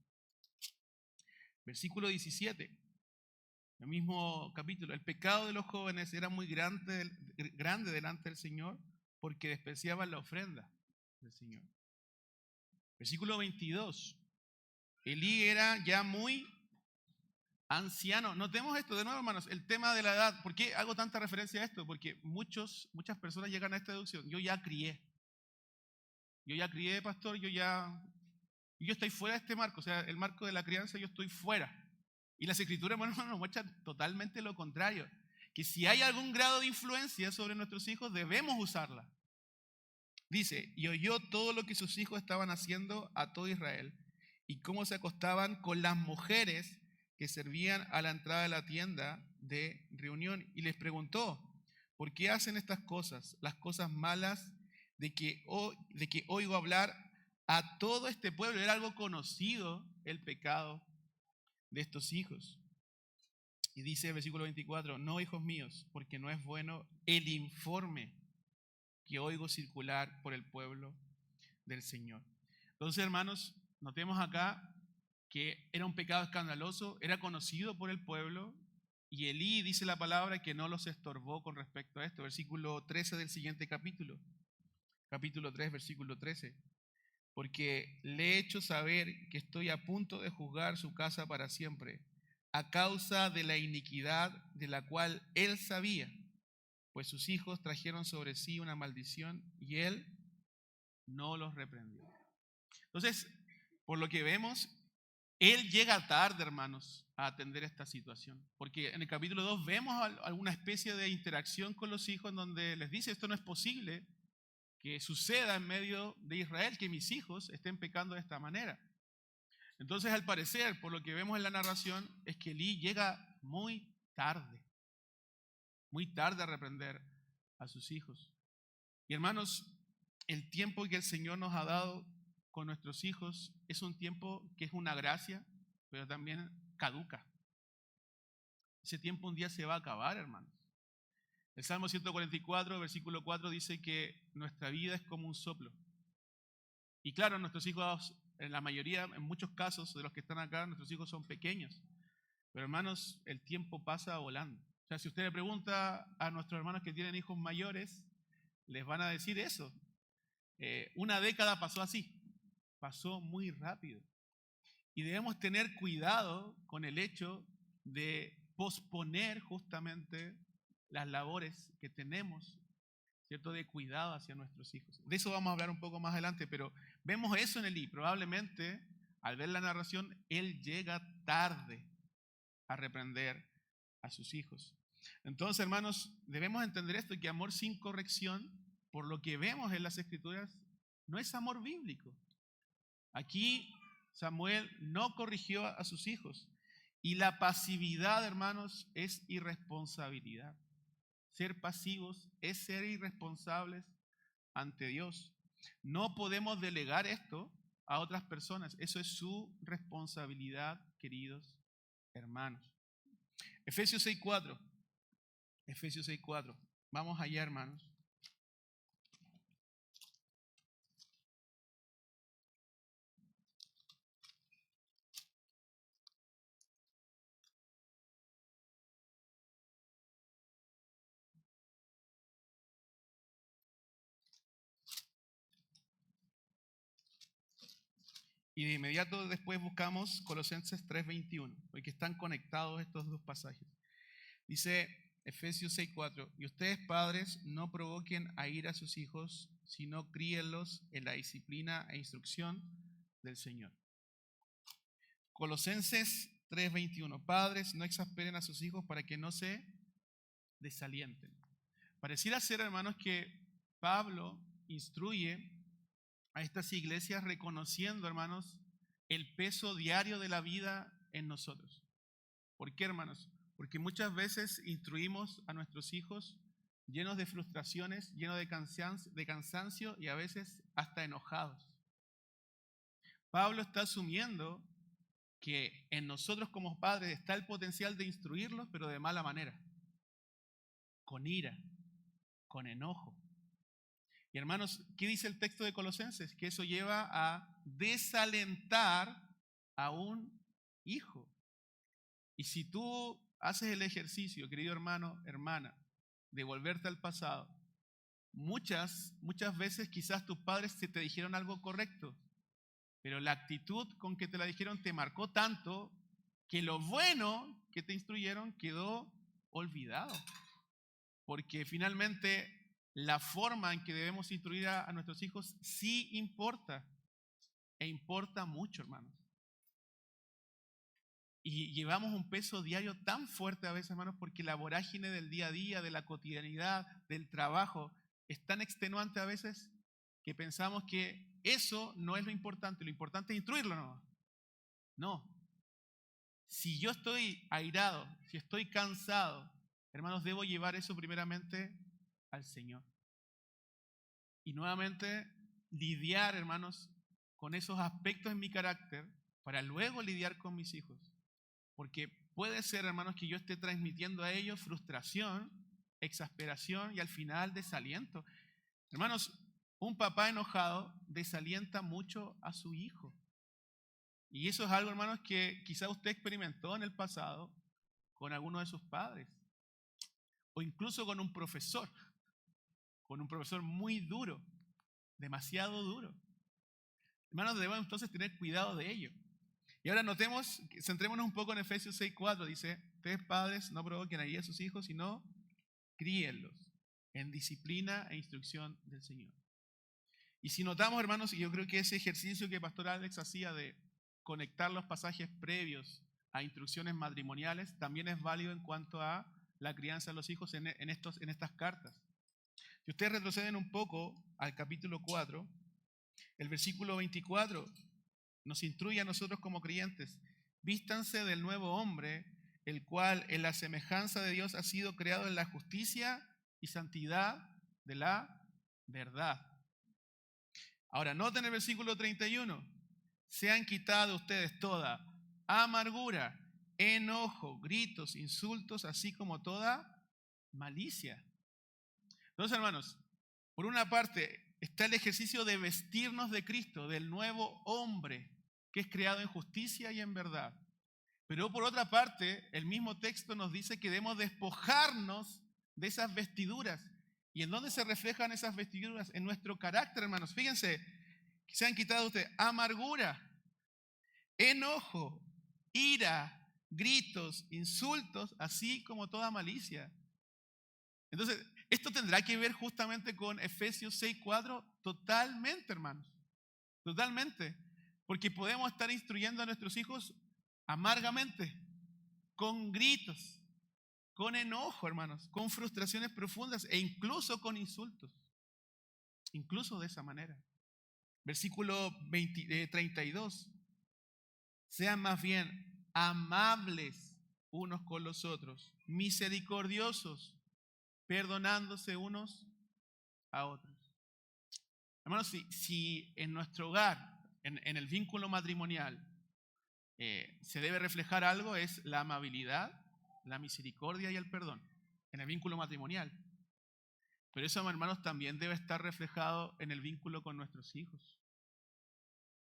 Versículo 17, el mismo capítulo: el pecado de los jóvenes era muy grande delante del Señor, porque despreciaban la ofrenda del Señor. Versículo 22, Elí era ya muy anciano. Notemos esto de nuevo, hermanos, el tema de la edad. ¿Por qué hago tanta referencia a esto? Porque muchas personas llegan a esta deducción: yo ya crié, pastor, yo estoy fuera de este marco, o sea, el marco de la crianza, yo estoy fuera. Y las Escrituras, hermanos, nos muestran totalmente lo contrario, que si hay algún grado de influencia sobre nuestros hijos, debemos usarla. Dice: y oyó todo lo que sus hijos estaban haciendo a todo Israel, y cómo se acostaban con las mujeres que servían a la entrada de la tienda de reunión, y les preguntó: ¿por qué hacen estas cosas, las cosas malas de que oigo hablar a todo este pueblo? Era algo conocido el pecado de estos hijos. Y dice el versículo 24: no, hijos míos, porque no es bueno el informe que oigo circular por el pueblo del Señor. Entonces, hermanos, notemos acá que era un pecado escandaloso, era conocido por el pueblo, y Elí, dice la palabra, que no los estorbó con respecto a esto. Versículo 13 del siguiente capítulo 3, versículo 13: porque le he hecho saber que estoy a punto de juzgar su casa para siempre, a causa de la iniquidad de la cual él sabía, pues sus hijos trajeron sobre sí una maldición y él no los reprendió. Entonces, por lo que vemos, él llega tarde, hermanos, a atender esta situación, porque en el capítulo 2 vemos alguna especie de interacción con los hijos en donde les dice: esto no es posible que suceda en medio de Israel, que mis hijos estén pecando de esta manera. Entonces, al parecer, por lo que vemos en la narración, es que Elí llega muy tarde a reprender a sus hijos. Y hermanos, el tiempo que el Señor nos ha dado con nuestros hijos es un tiempo que es una gracia, pero también caduca. Ese tiempo un día se va a acabar, hermanos. El Salmo 144, versículo 4 dice que nuestra vida es como un soplo. Y claro, nuestros hijos, en la mayoría, en muchos casos de los que están acá, nuestros hijos son pequeños. Pero hermanos, el tiempo pasa volando. O sea, si usted le pregunta a nuestros hermanos que tienen hijos mayores, les van a decir eso. Una década pasó así, pasó muy rápido. Y debemos tener cuidado con el hecho de posponer justamente las labores que tenemos, ¿cierto?, de cuidado hacia nuestros hijos. De eso vamos a hablar un poco más adelante, pero vemos eso en Elí. Probablemente, al ver la narración, él llega tarde a reprender a sus hijos. Entonces, hermanos, debemos entender esto, que amor sin corrección, por lo que vemos en las Escrituras, no es amor bíblico. Aquí Samuel no corrigió a sus hijos, y la pasividad, hermanos, es irresponsabilidad. Ser pasivos es ser irresponsables ante Dios. No podemos delegar esto a otras personas. Eso es su responsabilidad, queridos hermanos. Efesios 6:4. Efesios 6:4. Vamos allá, hermanos. Y de inmediato después buscamos Colosenses 3:21, porque están conectados estos dos pasajes. Dice Efesios 6:4: y ustedes, padres, no provoquen a ira a sus hijos, sino críenlos en la disciplina e instrucción del Señor. Colosenses 3:21: padres, no exasperen a sus hijos para que no se desalienten. Pareciera ser, hermanos, que Pablo instruye a estas iglesias reconociendo, hermanos, el peso diario de la vida en nosotros. ¿Por qué, hermanos? Porque muchas veces instruimos a nuestros hijos llenos de frustraciones, llenos de cansancio y a veces hasta enojados. Pablo está asumiendo que en nosotros como padres está el potencial de instruirlos, pero de mala manera, con ira, con enojo. Y hermanos, ¿qué dice el texto de Colosenses? Que eso lleva a desalentar a un hijo. Y si tú haces el ejercicio, querido hermano, hermana, de volverte al pasado, muchas veces quizás tus padres te dijeron algo correcto, pero la actitud con que te la dijeron te marcó tanto que lo bueno que te instruyeron quedó olvidado. Porque finalmente la forma en que debemos instruir a nuestros hijos sí importa, e importa mucho, hermanos. Y llevamos un peso diario tan fuerte a veces, hermanos, porque la vorágine del día a día, de la cotidianidad, del trabajo, es tan extenuante a veces que pensamos que eso no es lo importante es instruirlo, ¿no? No. Si yo estoy airado, si estoy cansado, hermanos, debo llevar eso primeramente al Señor. Y nuevamente lidiar, hermanos, con esos aspectos en mi carácter para luego lidiar con mis hijos. Porque puede ser, hermanos, que yo esté transmitiendo a ellos frustración, exasperación y al final desaliento. Hermanos, un papá enojado desalienta mucho a su hijo. Y eso es algo, hermanos, que quizá usted experimentó en el pasado con alguno de sus padres. O incluso con un profesor muy duro, demasiado duro. Hermanos, debemos entonces tener cuidado de ello. Y ahora centrémonos un poco en Efesios 6:4. Dice, ustedes padres no provoquen ahí a sus hijos, sino críenlos en disciplina e instrucción del Señor. Y si notamos, hermanos, y yo creo que ese ejercicio que Pastor Alex hacía de conectar los pasajes previos a instrucciones matrimoniales, también es válido en cuanto a la crianza de los hijos en estas cartas. Si ustedes retroceden un poco al capítulo 4, el versículo 24 nos instruye a nosotros como creyentes: vístanse del nuevo hombre, el cual en la semejanza de Dios ha sido creado en la justicia y santidad de la verdad. Ahora, noten el versículo 31. Sean quitados ustedes toda amargura, enojo, gritos, insultos, así como toda malicia. Entonces, hermanos, por una parte está el ejercicio de vestirnos de Cristo, del nuevo hombre, que es creado en justicia y en verdad. Pero por otra parte, el mismo texto nos dice que debemos despojarnos de esas vestiduras. ¿Y en dónde se reflejan esas vestiduras? En nuestro carácter, hermanos. Fíjense, que se han quitado ustedes amargura, enojo, ira, gritos, insultos, así como toda malicia. Entonces, esto tendrá que ver justamente con Efesios 6:4 totalmente, hermanos. Totalmente. Porque podemos estar instruyendo a nuestros hijos amargamente, con gritos, con enojo, hermanos, con frustraciones profundas e incluso con insultos. Incluso de esa manera. Versículo 32. Sean más bien amables unos con los otros, misericordiosos, perdonándose unos a otros. Hermanos, si en nuestro hogar, en el vínculo matrimonial, se debe reflejar algo, es la amabilidad, la misericordia y el perdón, en el vínculo matrimonial. Pero eso, hermanos, también debe estar reflejado en el vínculo con nuestros hijos.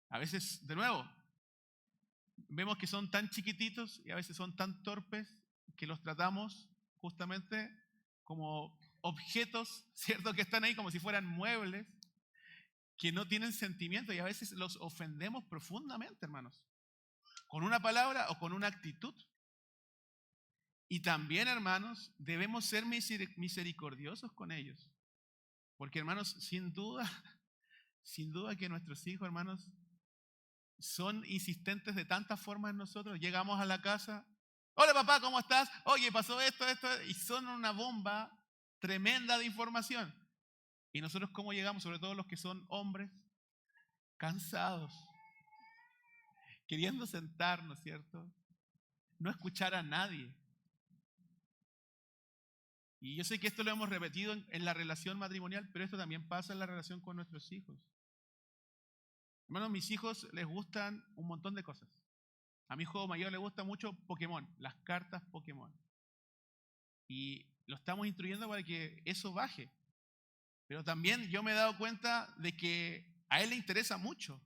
A veces, de nuevo, vemos que son tan chiquititos y a veces son tan torpes que los tratamos justamente como objetos, ¿cierto? Que están ahí como si fueran muebles, que no tienen sentimiento, y a veces los ofendemos profundamente, hermanos, con una palabra o con una actitud. Y también, hermanos, debemos ser misericordiosos con ellos. Porque, hermanos, sin duda que nuestros hijos, hermanos, son insistentes de tantas formas en nosotros. Llegamos a la casa, hola papá, ¿cómo estás? Oye, pasó esto, y son una bomba tremenda de información. Y nosotros, ¿cómo llegamos? Sobre todo los que son hombres, cansados, queriendo sentarnos, ¿cierto? No escuchar a nadie. Y yo sé que esto lo hemos repetido en la relación matrimonial, pero esto también pasa en la relación con nuestros hijos. Hermanos, mis hijos les gustan un montón de cosas. A mi hijo mayor le gusta mucho Pokémon, las cartas Pokémon. Y lo estamos instruyendo para que eso baje. Pero también yo me he dado cuenta de que a él le interesa mucho.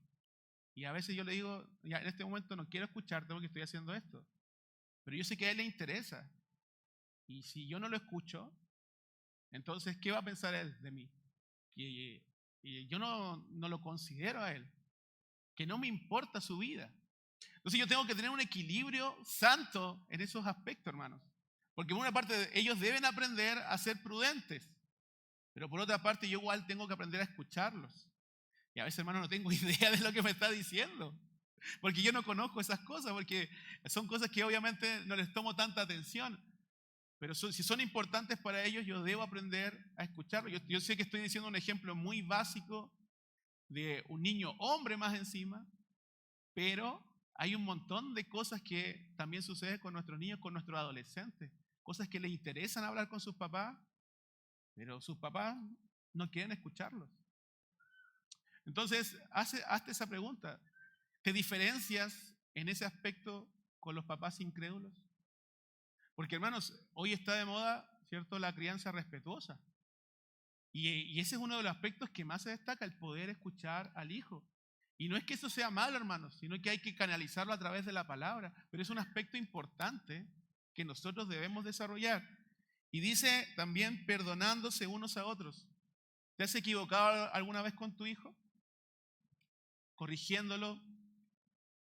Y a veces yo le digo, ya en este momento no quiero escucharte porque estoy haciendo esto. Pero yo sé que a él le interesa. Y si yo no lo escucho, entonces, ¿qué va a pensar él de mí? Que yo no lo considero a él. Que no me importa su vida. Entonces yo tengo que tener un equilibrio santo en esos aspectos, hermanos. Porque por una parte ellos deben aprender a ser prudentes. Pero por otra parte yo igual tengo que aprender a escucharlos. Y a veces, hermano, no tengo idea de lo que me está diciendo. Porque yo no conozco esas cosas, porque son cosas que obviamente no les tomo tanta atención. Pero si son importantes para ellos, yo debo aprender a escucharlos. Yo sé que estoy diciendo un ejemplo muy básico de un niño hombre más encima, pero hay un montón de cosas que también suceden con nuestros niños, con nuestros adolescentes. Cosas que les interesan hablar con sus papás, pero sus papás no quieren escucharlos. Entonces, hazte esa pregunta. ¿Te diferencias en ese aspecto con los papás incrédulos? Porque, hermanos, hoy está de moda, ¿cierto?, la crianza respetuosa. Y ese es uno de los aspectos que más se destaca, el poder escuchar al hijo. Y no es que eso sea malo, hermanos, sino que hay que canalizarlo a través de la palabra. Pero es un aspecto importante que nosotros debemos desarrollar. Y dice también perdonándose unos a otros. ¿Te has equivocado alguna vez con tu hijo? Corrigiéndolo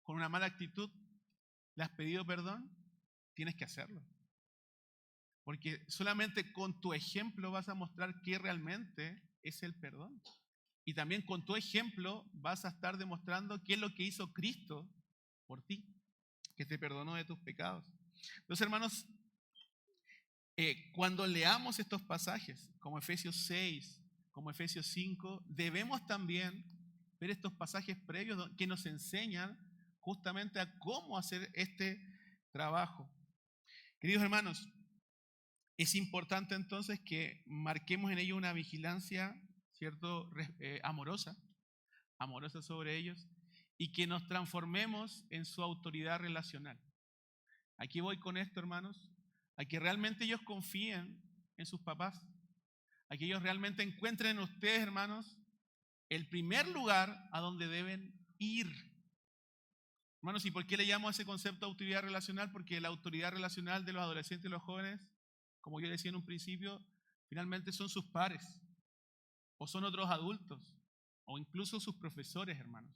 con una mala actitud, ¿le has pedido perdón? Tienes que hacerlo. Porque solamente con tu ejemplo vas a mostrar qué realmente es el perdón. Y también con tu ejemplo vas a estar demostrando qué es lo que hizo Cristo por ti, que te perdonó de tus pecados. Entonces, hermanos, cuando leamos estos pasajes, como Efesios 6, como Efesios 5, debemos también ver estos pasajes previos que nos enseñan justamente a cómo hacer este trabajo. Queridos hermanos, es importante entonces que marquemos en ello una vigilancia, ¿cierto?, amorosa sobre ellos, y que nos transformemos en su autoridad relacional. Aquí voy con esto, hermanos, a que realmente ellos confíen en sus papás, a que ellos realmente encuentren en ustedes, hermanos, el primer lugar a donde deben ir. Hermanos, ¿y por qué le llamo a ese concepto autoridad relacional? Porque la autoridad relacional de los adolescentes y los jóvenes, como yo decía en un principio, finalmente son sus pares, o son otros adultos, o incluso sus profesores, hermanos.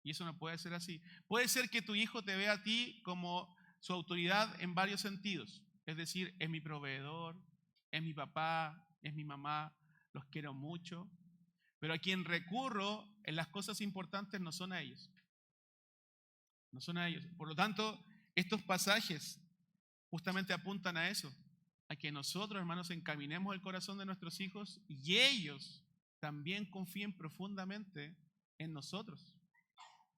Y eso no puede ser así. Puede ser que tu hijo te vea a ti como su autoridad en varios sentidos. Es decir, es mi proveedor, es mi papá, es mi mamá, los quiero mucho. Pero a quien recurro en las cosas importantes no son a ellos. No son a ellos. Por lo tanto, estos pasajes justamente apuntan a eso, a que nosotros, hermanos, encaminemos el corazón de nuestros hijos y ellos también confíen profundamente en nosotros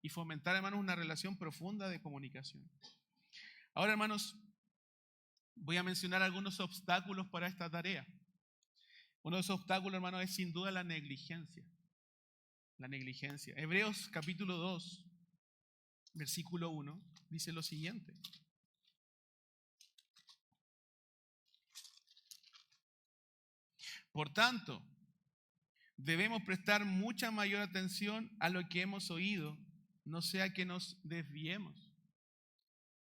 y fomentar, hermanos, una relación profunda de comunicación. Ahora, hermanos, voy a mencionar algunos obstáculos para esta tarea. Uno de esos obstáculos, hermanos, es sin duda la negligencia. La negligencia. Hebreos capítulo 2, versículo 1, dice lo siguiente. Por tanto, debemos prestar mucha mayor atención a lo que hemos oído, no sea que nos desviemos.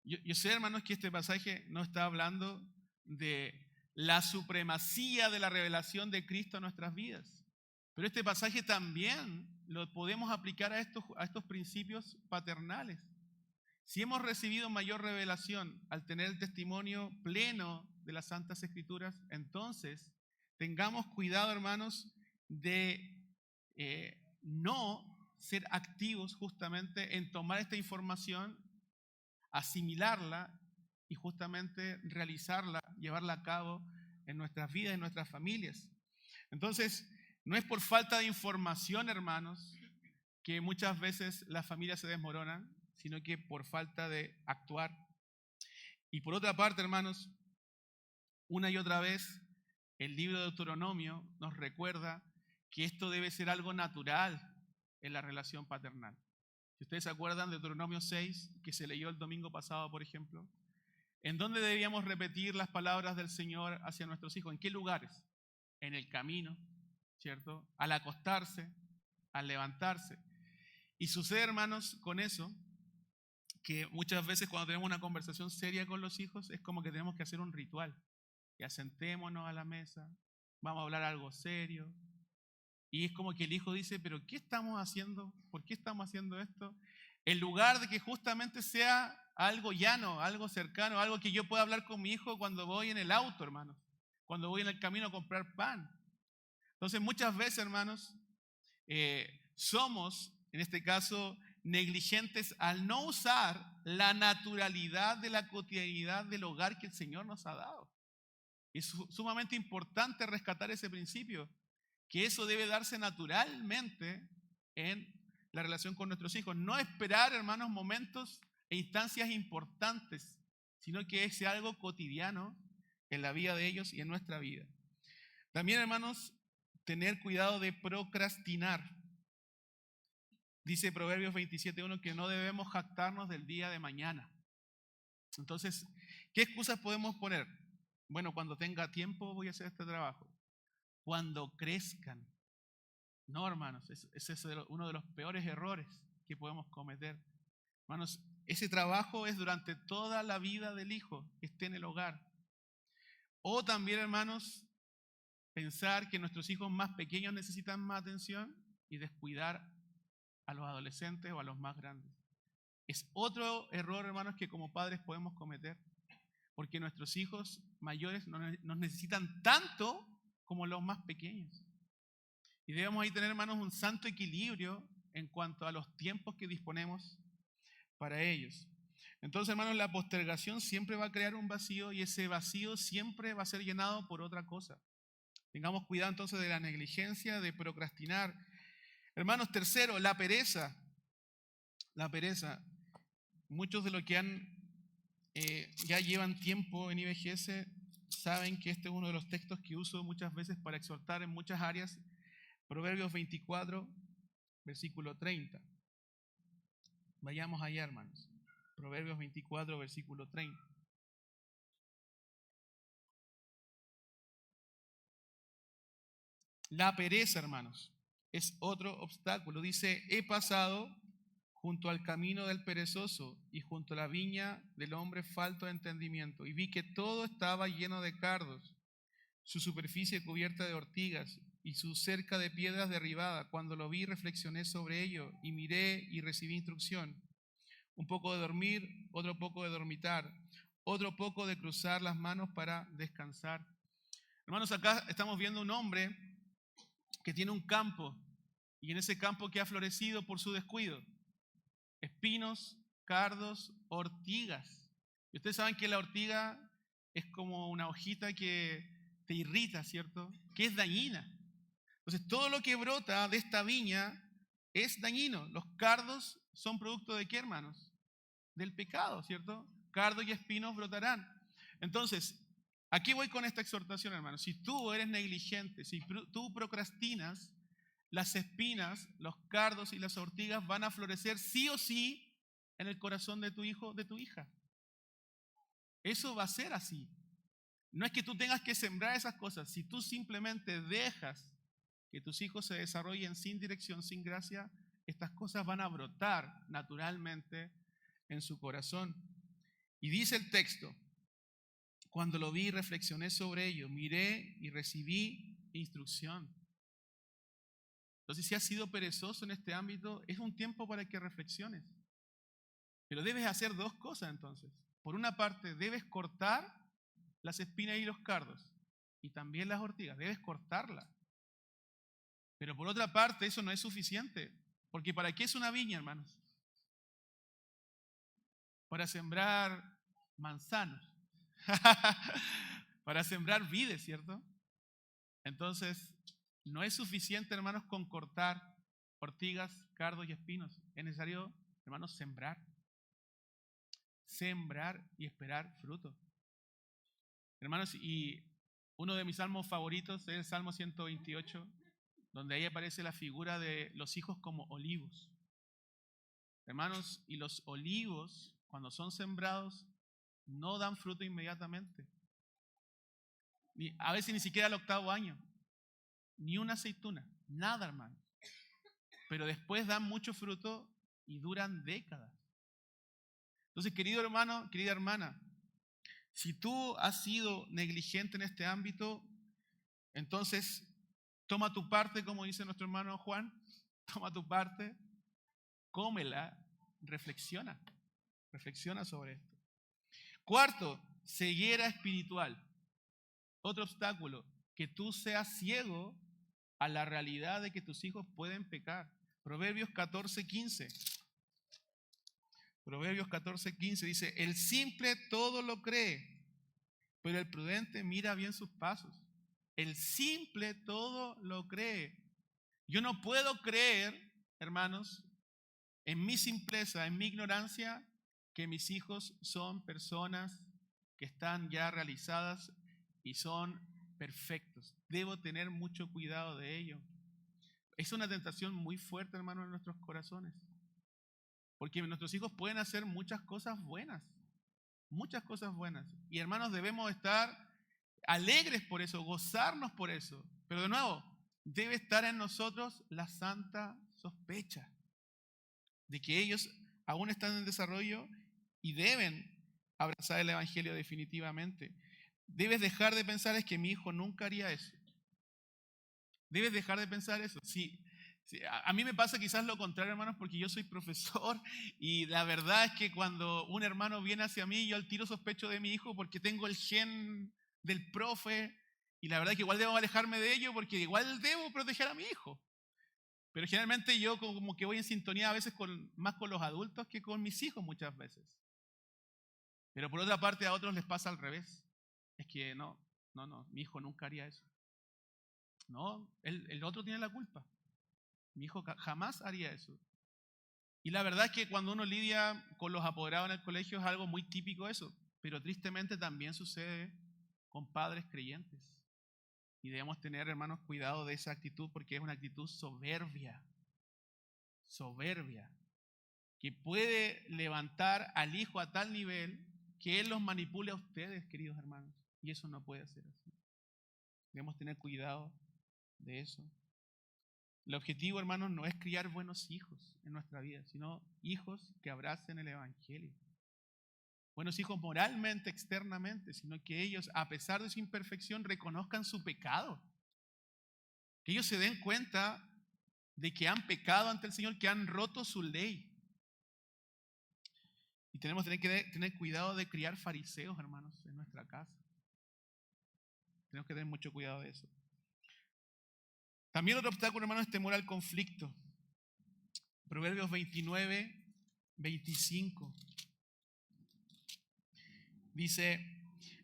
Yo sé, hermanos, que este pasaje no está hablando de la supremacía de la revelación de Cristo en nuestras vidas, pero este pasaje también lo podemos aplicar a estos principios paternales. Si hemos recibido mayor revelación al tener el testimonio pleno de las Santas Escrituras, entonces tengamos cuidado, hermanos, de no ser activos justamente en tomar esta información, asimilarla y justamente realizarla, llevarla a cabo en nuestras vidas, en nuestras familias. Entonces, no es por falta de información, hermanos, que muchas veces las familias se desmoronan, sino que por falta de actuar. Y por otra parte, hermanos, una y otra vez el libro de Deuteronomio nos recuerda que esto debe ser algo natural en la relación paternal. Si ustedes se acuerdan de Deuteronomio 6, que se leyó el domingo pasado, por ejemplo, ¿en dónde debíamos repetir las palabras del Señor hacia nuestros hijos? ¿En qué lugares? En el camino, ¿cierto? Al acostarse, al levantarse. Y sucede, hermanos, con eso, que muchas veces cuando tenemos una conversación seria con los hijos, es como que tenemos que hacer un ritual. Ya sentémonos a la mesa, vamos a hablar algo serio. Y es como que el hijo dice, pero ¿qué estamos haciendo? ¿Por qué estamos haciendo esto? En lugar de que justamente sea algo llano, algo cercano, algo que yo pueda hablar con mi hijo cuando voy en el auto, hermanos, cuando voy en el camino a comprar pan. Entonces muchas veces, hermanos, somos, en este caso, negligentes al no usar la naturalidad de la cotidianidad del hogar que el Señor nos ha dado. Es sumamente importante rescatar ese principio, que eso debe darse naturalmente en la relación con nuestros hijos. No esperar, hermanos, momentos e instancias importantes, sino que sea algo cotidiano en la vida de ellos y en nuestra vida. También, hermanos, tener cuidado de procrastinar. Dice Proverbios 27:1 que no debemos jactarnos del día de mañana. Entonces, ¿qué excusas podemos poner? Bueno, cuando tenga tiempo voy a hacer este trabajo. Cuando crezcan. No, hermanos, ese es uno de los peores errores que podemos cometer. Hermanos, ese trabajo es durante toda la vida del hijo que esté en el hogar. O también, hermanos, pensar que nuestros hijos más pequeños necesitan más atención y descuidar a los adolescentes o a los más grandes. Es otro error, hermanos, que como padres podemos cometer, porque nuestros hijos mayores nos necesitan tanto como los más pequeños. Y debemos ahí tener, hermanos, un santo equilibrio en cuanto a los tiempos que disponemos para ellos. Entonces, hermanos, la postergación siempre va a crear un vacío y ese vacío siempre va a ser llenado por otra cosa. Tengamos cuidado entonces de la negligencia, de procrastinar. Hermanos, tercero, la pereza. La pereza. Muchos de los que ya llevan tiempo en IBGS saben que este es uno de los textos que uso muchas veces para exhortar en muchas áreas. Proverbios 24, versículo 30. Vayamos allá, hermanos. Proverbios 24, versículo 30. La pereza, hermanos, es otro obstáculo. Dice, he pasado junto al camino del perezoso y junto a la viña del hombre falto de entendimiento, y vi que todo estaba lleno de cardos, su superficie cubierta de ortigas y su cerca de piedras derribada. Cuando lo vi, reflexioné sobre ello y miré y recibí instrucción. Un poco de dormir, otro poco de dormitar, otro poco de cruzar las manos para descansar. Hermanos, acá estamos viendo un hombre que tiene un campo y en ese campo que ha florecido por su descuido. Espinos, cardos, ortigas. Y ustedes saben que la ortiga es como una hojita que te irrita, ¿cierto? Que es dañina. Entonces, todo lo que brota de esta viña es dañino. Los cardos son producto de ¿qué, hermanos? Del pecado, ¿cierto? Cardos y espinos brotarán. Entonces, aquí voy con esta exhortación, hermanos. Si tú eres negligente, si tú procrastinas, las espinas, los cardos y las ortigas van a florecer sí o sí en el corazón de tu hijo, de tu hija. Eso va a ser así. No es que tú tengas que sembrar esas cosas. Si tú simplemente dejas que tus hijos se desarrollen sin dirección, sin gracia, estas cosas van a brotar naturalmente en su corazón. Y dice el texto, cuando lo vi, reflexioné sobre ello, miré y recibí instrucción. Entonces, si has sido perezoso en este ámbito, es un tiempo para que reflexiones. Pero debes hacer dos cosas entonces. Por una parte, debes cortar las espinas y los cardos, y también las ortigas, debes cortarlas. Pero por otra parte, eso no es suficiente, porque ¿para qué es una viña, hermanos? Para sembrar manzanos, para sembrar vides, ¿cierto? Entonces, no es suficiente, hermanos, con cortar ortigas, cardos y espinos. Es necesario, hermanos, sembrar y esperar fruto. Hermanos, y Uno de mis salmos favoritos es el Salmo 128, donde ahí aparece la figura de los hijos como olivos. Hermanos, y los olivos, cuando son sembrados, no dan fruto inmediatamente. A veces ni siquiera al 8º año. Ni una aceituna. Nada, hermanos. Pero después dan mucho fruto y duran décadas. Entonces, querido hermano, querida hermana, si tú has sido negligente en este ámbito, entonces toma tu parte, como dice nuestro hermano Juan, toma tu parte, cómela, reflexiona sobre esto. Cuarto, ceguera espiritual. Otro obstáculo, que tú seas ciego a la realidad de que tus hijos pueden pecar. Proverbios 14:15. Proverbios 14:15 dice, el simple todo lo cree, pero el prudente mira bien sus pasos. El simple todo lo cree. Yo no puedo creer, hermanos, en mi simpleza, en mi ignorancia, que mis hijos son personas que están ya realizadas y son perfectos. Debo tener mucho cuidado de ello. Es una tentación muy fuerte, hermanos, en nuestros corazones. Porque nuestros hijos pueden hacer muchas cosas buenas. Muchas cosas buenas. Y hermanos, debemos estar alegres por eso, gozarnos por eso. Pero de nuevo, debe estar en nosotros la santa sospecha de que ellos aún están en desarrollo y deben abrazar el Evangelio definitivamente. Debes dejar de pensar es que mi hijo nunca haría eso. Debes dejar de pensar eso. Sí, a mí me pasa quizás lo contrario, hermanos, porque yo soy profesor y la verdad es que cuando un hermano viene hacia mí, yo al tiro sospecho de mi hijo porque tengo el gen del profe y la verdad es que igual debo alejarme de ello porque igual debo proteger a mi hijo. Pero generalmente yo como que voy en sintonía a veces más con los adultos que con mis hijos muchas veces. Pero por otra parte a otros les pasa al revés. Es que no, mi hijo nunca haría eso. No, el otro tiene la culpa. Mi hijo jamás haría eso. Y la verdad es que cuando uno lidia con los apoderados en el colegio es algo muy típico eso. Pero tristemente también sucede con padres creyentes. Y debemos tener, hermanos, cuidado de esa actitud porque es una actitud soberbia. Soberbia. Que puede levantar al hijo a tal nivel que él los manipule a ustedes, queridos hermanos. Y eso no puede ser así. Debemos tener cuidado de eso. El objetivo, hermanos, no es criar buenos hijos en nuestra vida, sino hijos que abracen el Evangelio. Buenos hijos moralmente, externamente, sino que ellos, a pesar de su imperfección, reconozcan su pecado. Que ellos se den cuenta de que han pecado ante el Señor, que han roto su ley. Y tenemos que tener cuidado de criar fariseos, hermanos, en nuestra casa. Tenemos que tener mucho cuidado de eso. También otro obstáculo, hermanos, es temor al conflicto. Proverbios 29:25. Dice,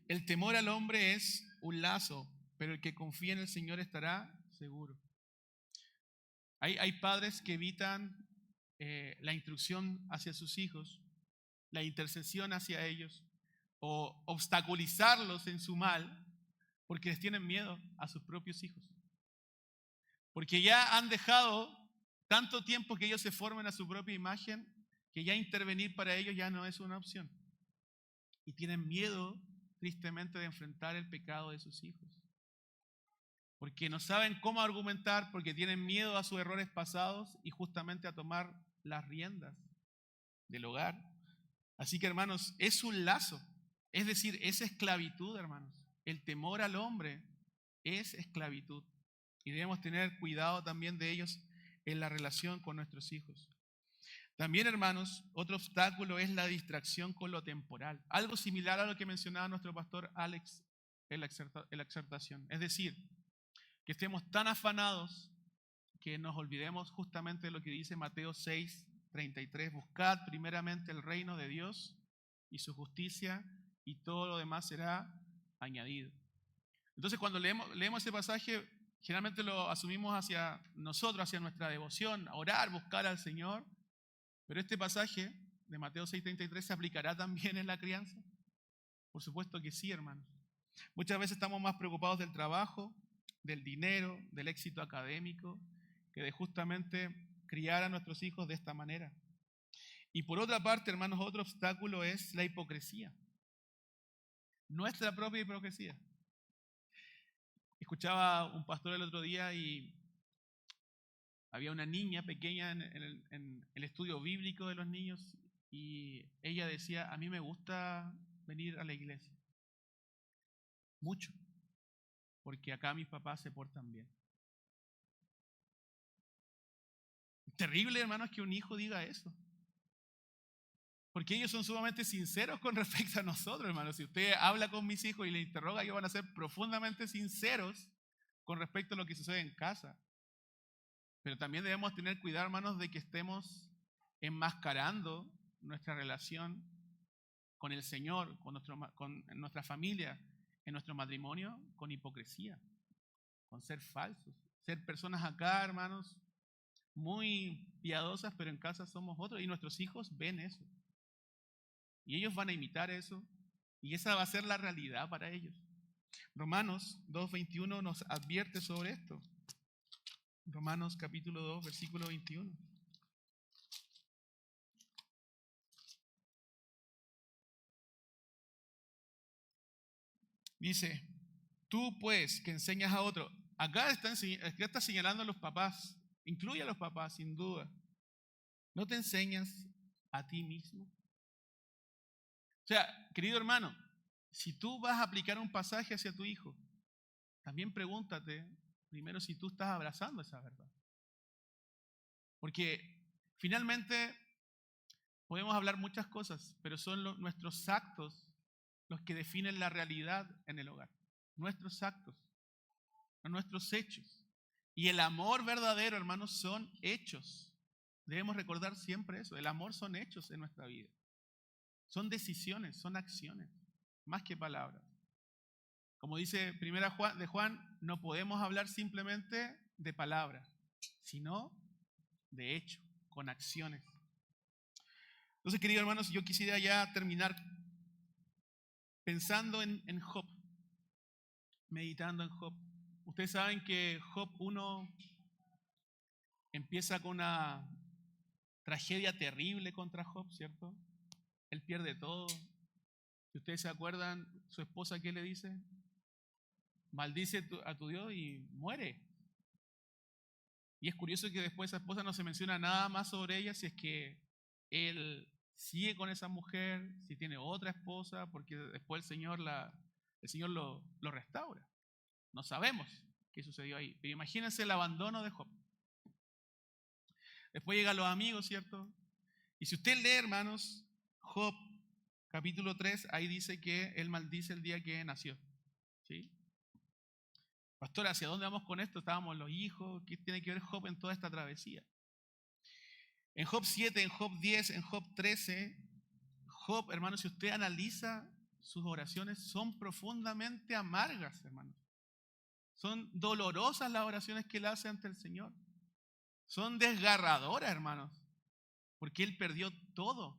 el temor al hombre es un lazo, pero el que confía en el Señor estará seguro. Hay padres que evitan la instrucción hacia sus hijos, la intercesión hacia ellos, o obstaculizarlos en su mal, porque les tienen miedo a sus propios hijos. Porque ya han dejado tanto tiempo que ellos se formen a su propia imagen, que ya intervenir para ellos ya no es una opción. Y tienen miedo, tristemente, de enfrentar el pecado de sus hijos. Porque no saben cómo argumentar, porque tienen miedo a sus errores pasados y justamente a tomar las riendas del hogar. Así que, hermanos, es un lazo. Es decir, es esclavitud, hermanos. El temor al hombre es esclavitud. Y debemos tener cuidado también de ellos en la relación con nuestros hijos. También, hermanos, otro obstáculo es la distracción con lo temporal. Algo similar a lo que mencionaba nuestro pastor Alex en la exhortación. Es decir, que estemos tan afanados que nos olvidemos justamente de lo que dice Mateo 6:33. Buscad primeramente el reino de Dios y su justicia y todo lo demás será añadido. Entonces, cuando leemos ese pasaje, generalmente lo asumimos hacia nosotros, hacia nuestra devoción, a orar, buscar al Señor. Pero este pasaje de Mateo 6:33 ¿se aplicará también en la crianza? Por supuesto que sí, hermanos. Muchas veces estamos más preocupados del trabajo, del dinero, del éxito académico, que de justamente criar a nuestros hijos de esta manera. Y por otra parte, hermanos, otro obstáculo es la hipocresía. Nuestra propia hipocresía. Escuchaba un pastor el otro día y había una niña pequeña en el estudio bíblico de los niños y ella decía, a mí me gusta venir a la iglesia. Mucho. Porque acá mis papás se portan bien. Terrible, hermanos, que un hijo diga eso. Porque ellos son sumamente sinceros con respecto a nosotros, hermanos. Si usted habla con mis hijos y les interroga, ellos van a ser profundamente sinceros con respecto a lo que sucede en casa. Pero también debemos tener cuidado, hermanos, de que estemos enmascarando nuestra relación con el Señor, con nuestra familia, en nuestro matrimonio, con hipocresía, con ser falsos. Ser personas acá, hermanos, muy piadosas, pero en casa somos otros. Y nuestros hijos ven eso. Y ellos van a imitar eso. Y esa va a ser la realidad para ellos. Romanos 2:21 nos advierte sobre esto. Romanos capítulo 2, versículo 21. Dice, tú pues que enseñas a otro. Acá está señalando a los papás. Incluye a los papás, sin duda. ¿No te enseñas a ti mismo? O sea, querido hermano, si tú vas a aplicar un pasaje hacia tu hijo, también pregúntate primero si tú estás abrazando esa verdad. Porque finalmente podemos hablar muchas cosas, pero son nuestros actos los que definen la realidad en el hogar. Nuestros actos, no nuestros hechos. Y el amor verdadero, hermanos, son hechos. Debemos recordar siempre eso. El amor son hechos en nuestra vida. Son decisiones, son acciones, más que palabras. Como dice primera de Juan, no podemos hablar simplemente de palabras, sino de hecho, con acciones. Entonces, queridos hermanos, yo quisiera ya terminar pensando en Job, meditando en Job. Ustedes saben que Job 1 empieza con una tragedia terrible contra Job, ¿cierto? Él pierde todo. Si ustedes se acuerdan, su esposa, ¿qué le dice? Maldice a tu Dios y muere. Y es curioso que después esa esposa no se menciona nada más sobre ella, si es que él sigue con esa mujer, si tiene otra esposa, porque después el Señor lo restaura. No sabemos qué sucedió ahí, pero imagínense el abandono de Job. Después llegan los amigos, ¿cierto? Y si usted lee, hermanos, Job capítulo 3, ahí dice que él maldice el día que nació. ¿Sí? Pastor, ¿hacia dónde vamos con esto? Estábamos los hijos, ¿qué tiene que ver Job en toda esta travesía? En Job 7, en Job 10, en Job 13, Job, hermanos, si usted analiza sus oraciones, son profundamente amargas, hermanos. Son dolorosas las oraciones que él hace ante el Señor. Son desgarradoras, hermanos, porque él perdió todo.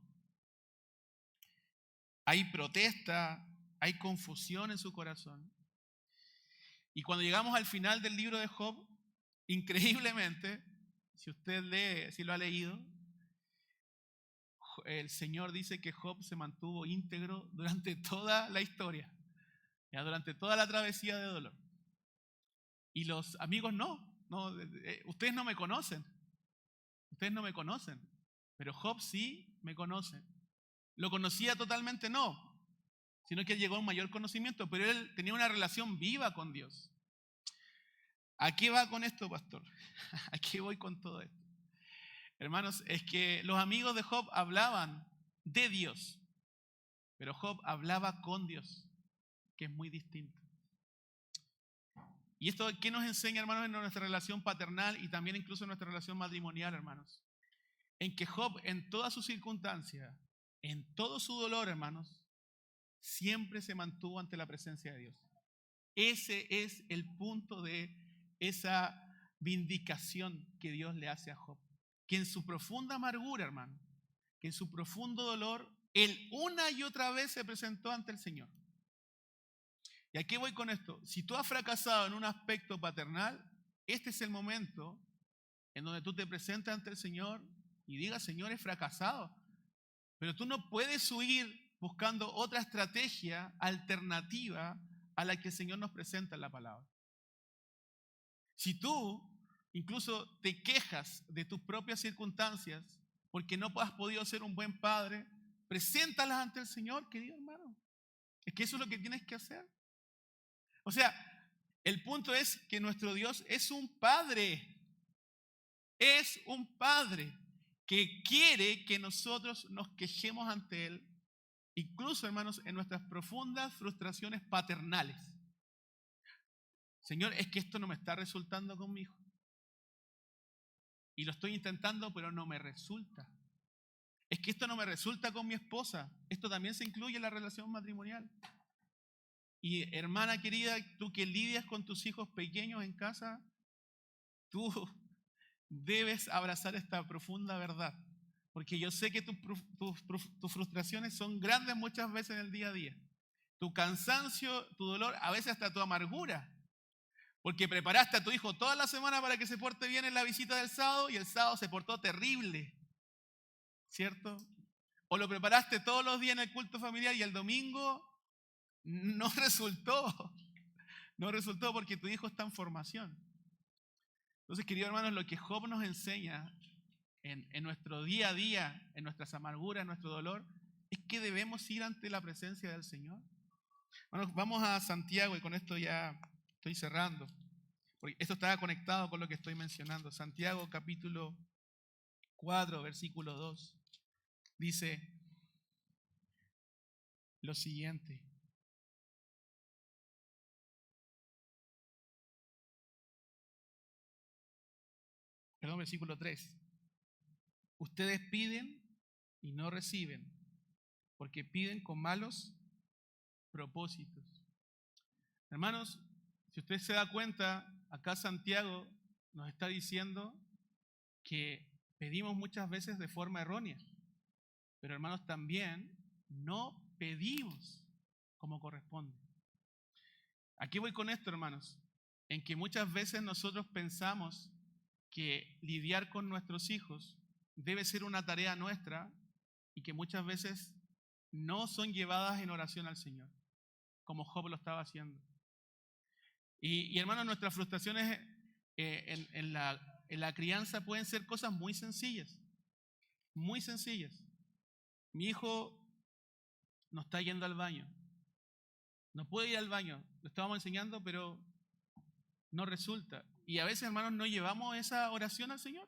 Hay protesta, hay confusión en su corazón. Y cuando llegamos al final del libro de Job, increíblemente, si usted lee, si lo ha leído, el Señor dice que Job se mantuvo íntegro durante toda la historia, ya durante toda la travesía de dolor. Y los amigos no, ustedes no me conocen, pero Job sí me conoce. Lo conocía totalmente, no, sino que él llegó a un mayor conocimiento, pero él tenía una relación viva con Dios. ¿A qué va con esto, pastor? ¿A qué voy con todo esto? Hermanos, es que los amigos de Job hablaban de Dios, pero Job hablaba con Dios, que es muy distinto. ¿Y esto qué nos enseña, hermanos, en nuestra relación paternal y también incluso en nuestra relación matrimonial, hermanos? En que Job, en todas sus circunstancias, en todo su dolor, hermanos, siempre se mantuvo ante la presencia de Dios. Ese es el punto de esa vindicación que Dios le hace a Job. Que en su profunda amargura, hermano, que en su profundo dolor, él una y otra vez se presentó ante el Señor. ¿Y a qué voy con esto? Si tú has fracasado en un aspecto paternal, este es el momento en donde tú te presentas ante el Señor y digas, Señor, he fracasado. Pero tú no puedes huir buscando otra estrategia alternativa a la que el Señor nos presenta en la palabra. Si tú incluso te quejas de tus propias circunstancias porque no has podido ser un buen padre, preséntalas ante el Señor, querido hermano. Es que eso es lo que tienes que hacer. O sea, el punto es que nuestro Dios es un padre. Es un padre que quiere que nosotros nos quejemos ante Él, incluso, hermanos, en nuestras profundas frustraciones paternales. Señor, es que esto no me está resultando con mi hijo. Y lo estoy intentando, pero no me resulta. Es que esto no me resulta con mi esposa. Esto también se incluye en la relación matrimonial. Y hermana querida, tú que lidias con tus hijos pequeños en casa, tú debes abrazar esta profunda verdad. Porque yo sé que tus frustraciones son grandes muchas veces en el día a día. Tu cansancio, tu dolor, a veces hasta tu amargura. Porque preparaste a tu hijo toda la semana para que se porte bien en la visita del sábado y el sábado se portó terrible. ¿Cierto? O lo preparaste todos los días en el culto familiar y el domingo no resultó. No resultó porque tu hijo está en formación. Entonces, queridos hermanos, lo que Job nos enseña en nuestro día a día, en nuestras amarguras, en nuestro dolor, es que debemos ir ante la presencia del Señor. Bueno, vamos a Santiago y con esto ya estoy cerrando, porque esto está conectado con lo que estoy mencionando. Santiago capítulo 4, versículo 2, dice lo siguiente. Perdón, versículo 3. Ustedes piden y no reciben, porque piden con malos propósitos. Hermanos, si usted se da cuenta, acá Santiago nos está diciendo que pedimos muchas veces de forma errónea, pero hermanos, también no pedimos como corresponde. Aquí voy con esto, hermanos, en que muchas veces nosotros pensamos que lidiar con nuestros hijos debe ser una tarea nuestra y que muchas veces no son llevadas en oración al Señor, como Job lo estaba haciendo. Y hermanos, nuestras frustraciones en la crianza pueden ser cosas muy sencillas, muy sencillas. Mi hijo no está yendo al baño, no puede ir al baño, lo estábamos enseñando, pero no resulta. Y a veces, hermanos, no llevamos esa oración al Señor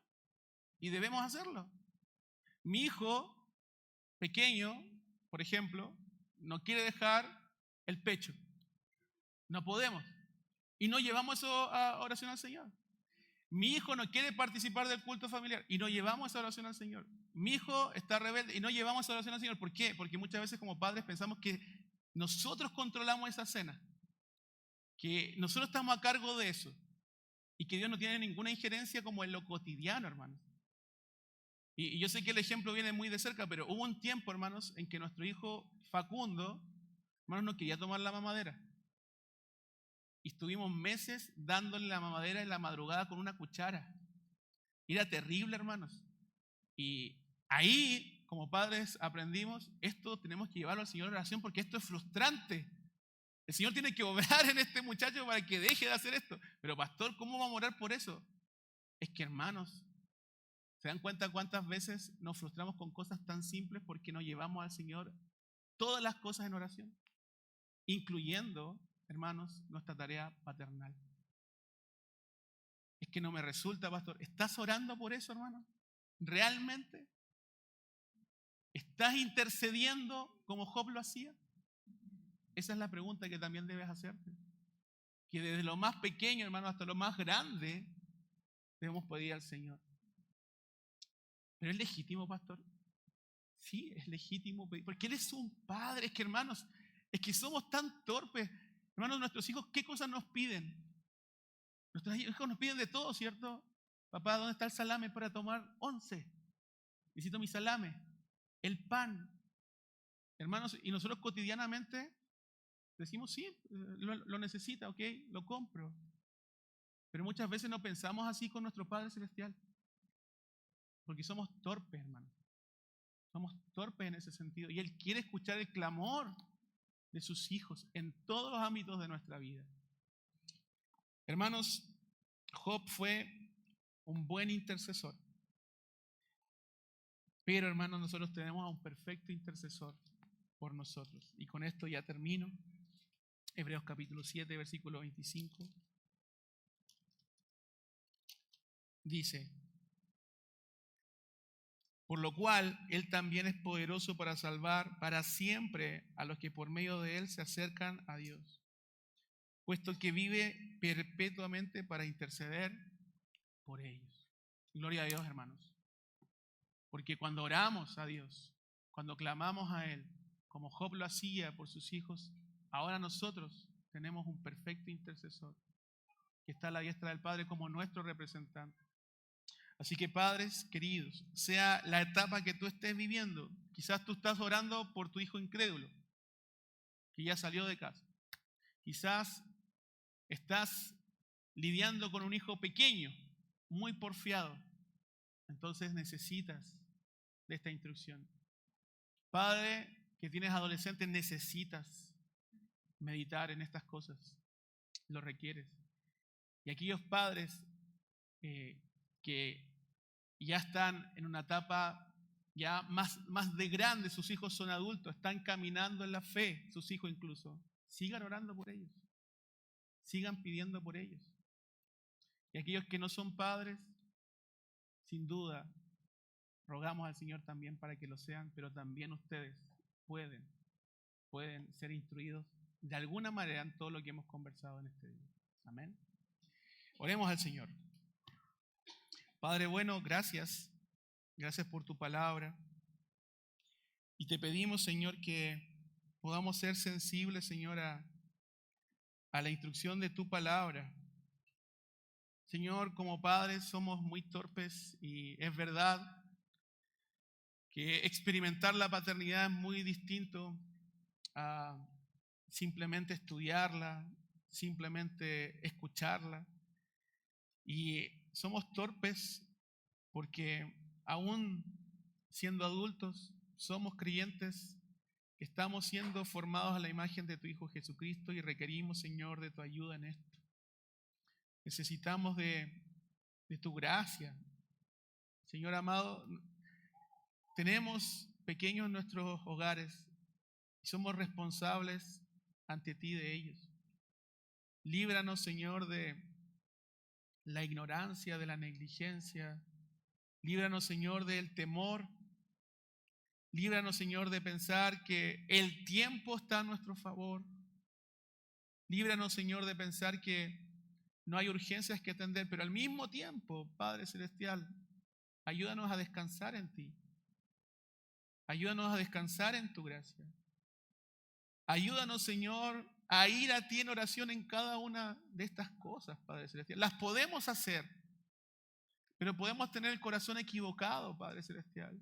y debemos hacerlo. Mi hijo pequeño, por ejemplo, no quiere dejar el pecho. No podemos. Y no llevamos eso a oración al Señor. Mi hijo no quiere participar del culto familiar y no llevamos esa oración al Señor. Mi hijo está rebelde y no llevamos esa oración al Señor. ¿Por qué? Porque muchas veces como padres pensamos que nosotros controlamos esa cena, que nosotros estamos a cargo de eso y que Dios no tiene ninguna injerencia como en lo cotidiano, hermanos. Y yo sé que el ejemplo viene muy de cerca, pero hubo un tiempo, hermanos, en que nuestro hijo Facundo, hermanos, no quería tomar la mamadera. Y estuvimos meses dándole la mamadera en la madrugada con una cuchara. Era terrible, hermanos. Y ahí, como padres, aprendimos, esto tenemos que llevarlo al Señor en oración porque esto es frustrante. El Señor tiene que obrar en este muchacho para que deje de hacer esto. Pero pastor, ¿cómo vamos a orar por eso? Es que, hermanos, ¿se dan cuenta cuántas veces nos frustramos con cosas tan simples porque no llevamos al Señor todas las cosas en oración? Incluyendo, hermanos, nuestra tarea paternal. Es que no me resulta, pastor. ¿Estás orando por eso, hermano? ¿Realmente? ¿Estás intercediendo como Job lo hacía? Esa es la pregunta que también debes hacerte. Que desde lo más pequeño, hermano, hasta lo más grande, debemos pedir al Señor. ¿Pero es legítimo, pastor? Sí, es legítimo pedir. Porque Él es un padre. Es que, hermanos, es que somos tan torpes. Hermanos, nuestros hijos, ¿qué cosas nos piden? Nuestros hijos nos piden de todo, ¿cierto? Papá, ¿dónde está el salame para tomar 11? Necesito mi salame. El pan. Hermanos, y nosotros cotidianamente Decimos, sí, lo necesita, ok, lo compro. Pero muchas veces no pensamos así con nuestro Padre Celestial. Porque somos torpes, hermano. Somos torpes en ese sentido. Y Él quiere escuchar el clamor de sus hijos en todos los ámbitos de nuestra vida. Hermanos, Job fue un buen intercesor. Pero, hermanos, nosotros tenemos a un perfecto intercesor por nosotros. Y con esto ya termino. Hebreos capítulo 7, versículo 25. Dice: por lo cual Él también es poderoso para salvar para siempre a los que por medio de Él se acercan a Dios, puesto que vive perpetuamente para interceder por ellos. Gloria a Dios, hermanos. Porque cuando oramos a Dios, cuando clamamos a Él, como Job lo hacía por sus hijos, ahora nosotros tenemos un perfecto intercesor que está a la diestra del Padre como nuestro representante. Así que, padres queridos, sea la etapa que tú estés viviendo, quizás tú estás orando por tu hijo incrédulo, que ya salió de casa. Quizás estás lidiando con un hijo pequeño, muy porfiado. Entonces necesitas de esta instrucción. Padre que tienes adolescentes, necesitas meditar en estas cosas. Lo requieres. Y aquellos padres que ya están en una etapa ya más de grande, sus hijos son adultos, están caminando en la fe, sus hijos incluso, sigan orando por ellos, sigan pidiendo por ellos. Y aquellos que no son padres, sin duda, rogamos al Señor también para que lo sean, pero también ustedes pueden ser instruidos de alguna manera en todo lo que hemos conversado en este día. Amén. Oremos al Señor. Padre bueno, gracias por tu palabra. Y te pedimos, Señor, que podamos ser sensibles, Señor, a la instrucción de tu palabra. Señor, como padres somos muy torpes y es verdad que experimentar la paternidad es muy distinto a simplemente estudiarla, simplemente escucharla. Y somos torpes porque aún siendo adultos somos creyentes que estamos siendo formados a la imagen de tu Hijo Jesucristo y requerimos, Señor, de tu ayuda en esto. Necesitamos de tu gracia. Señor amado, tenemos pequeños en nuestros hogares y somos responsables ante ti de ellos. Líbranos, Señor, de la ignorancia, de la negligencia. Líbranos, Señor, del temor. Líbranos, Señor, de pensar que el tiempo está a nuestro favor. Líbranos, Señor, de pensar que no hay urgencias que atender, pero al mismo tiempo, Padre Celestial, ayúdanos a descansar en ti. Ayúdanos a descansar en tu gracia. Ayúdanos, Señor, a ir a ti en oración en cada una de estas cosas, Padre Celestial. Las podemos hacer, pero podemos tener el corazón equivocado, Padre Celestial.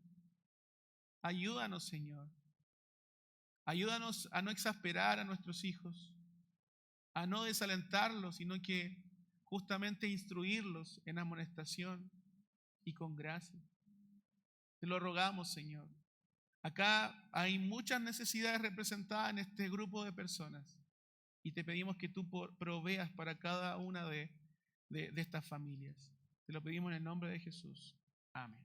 Ayúdanos, Señor. Ayúdanos a no exasperar a nuestros hijos, a no desalentarlos, sino que justamente instruirlos en amonestación y con gracia. Te lo rogamos, Señor. Acá hay muchas necesidades representadas en este grupo de personas y te pedimos que tú proveas para cada una de estas familias. Te lo pedimos en el nombre de Jesús. Amén.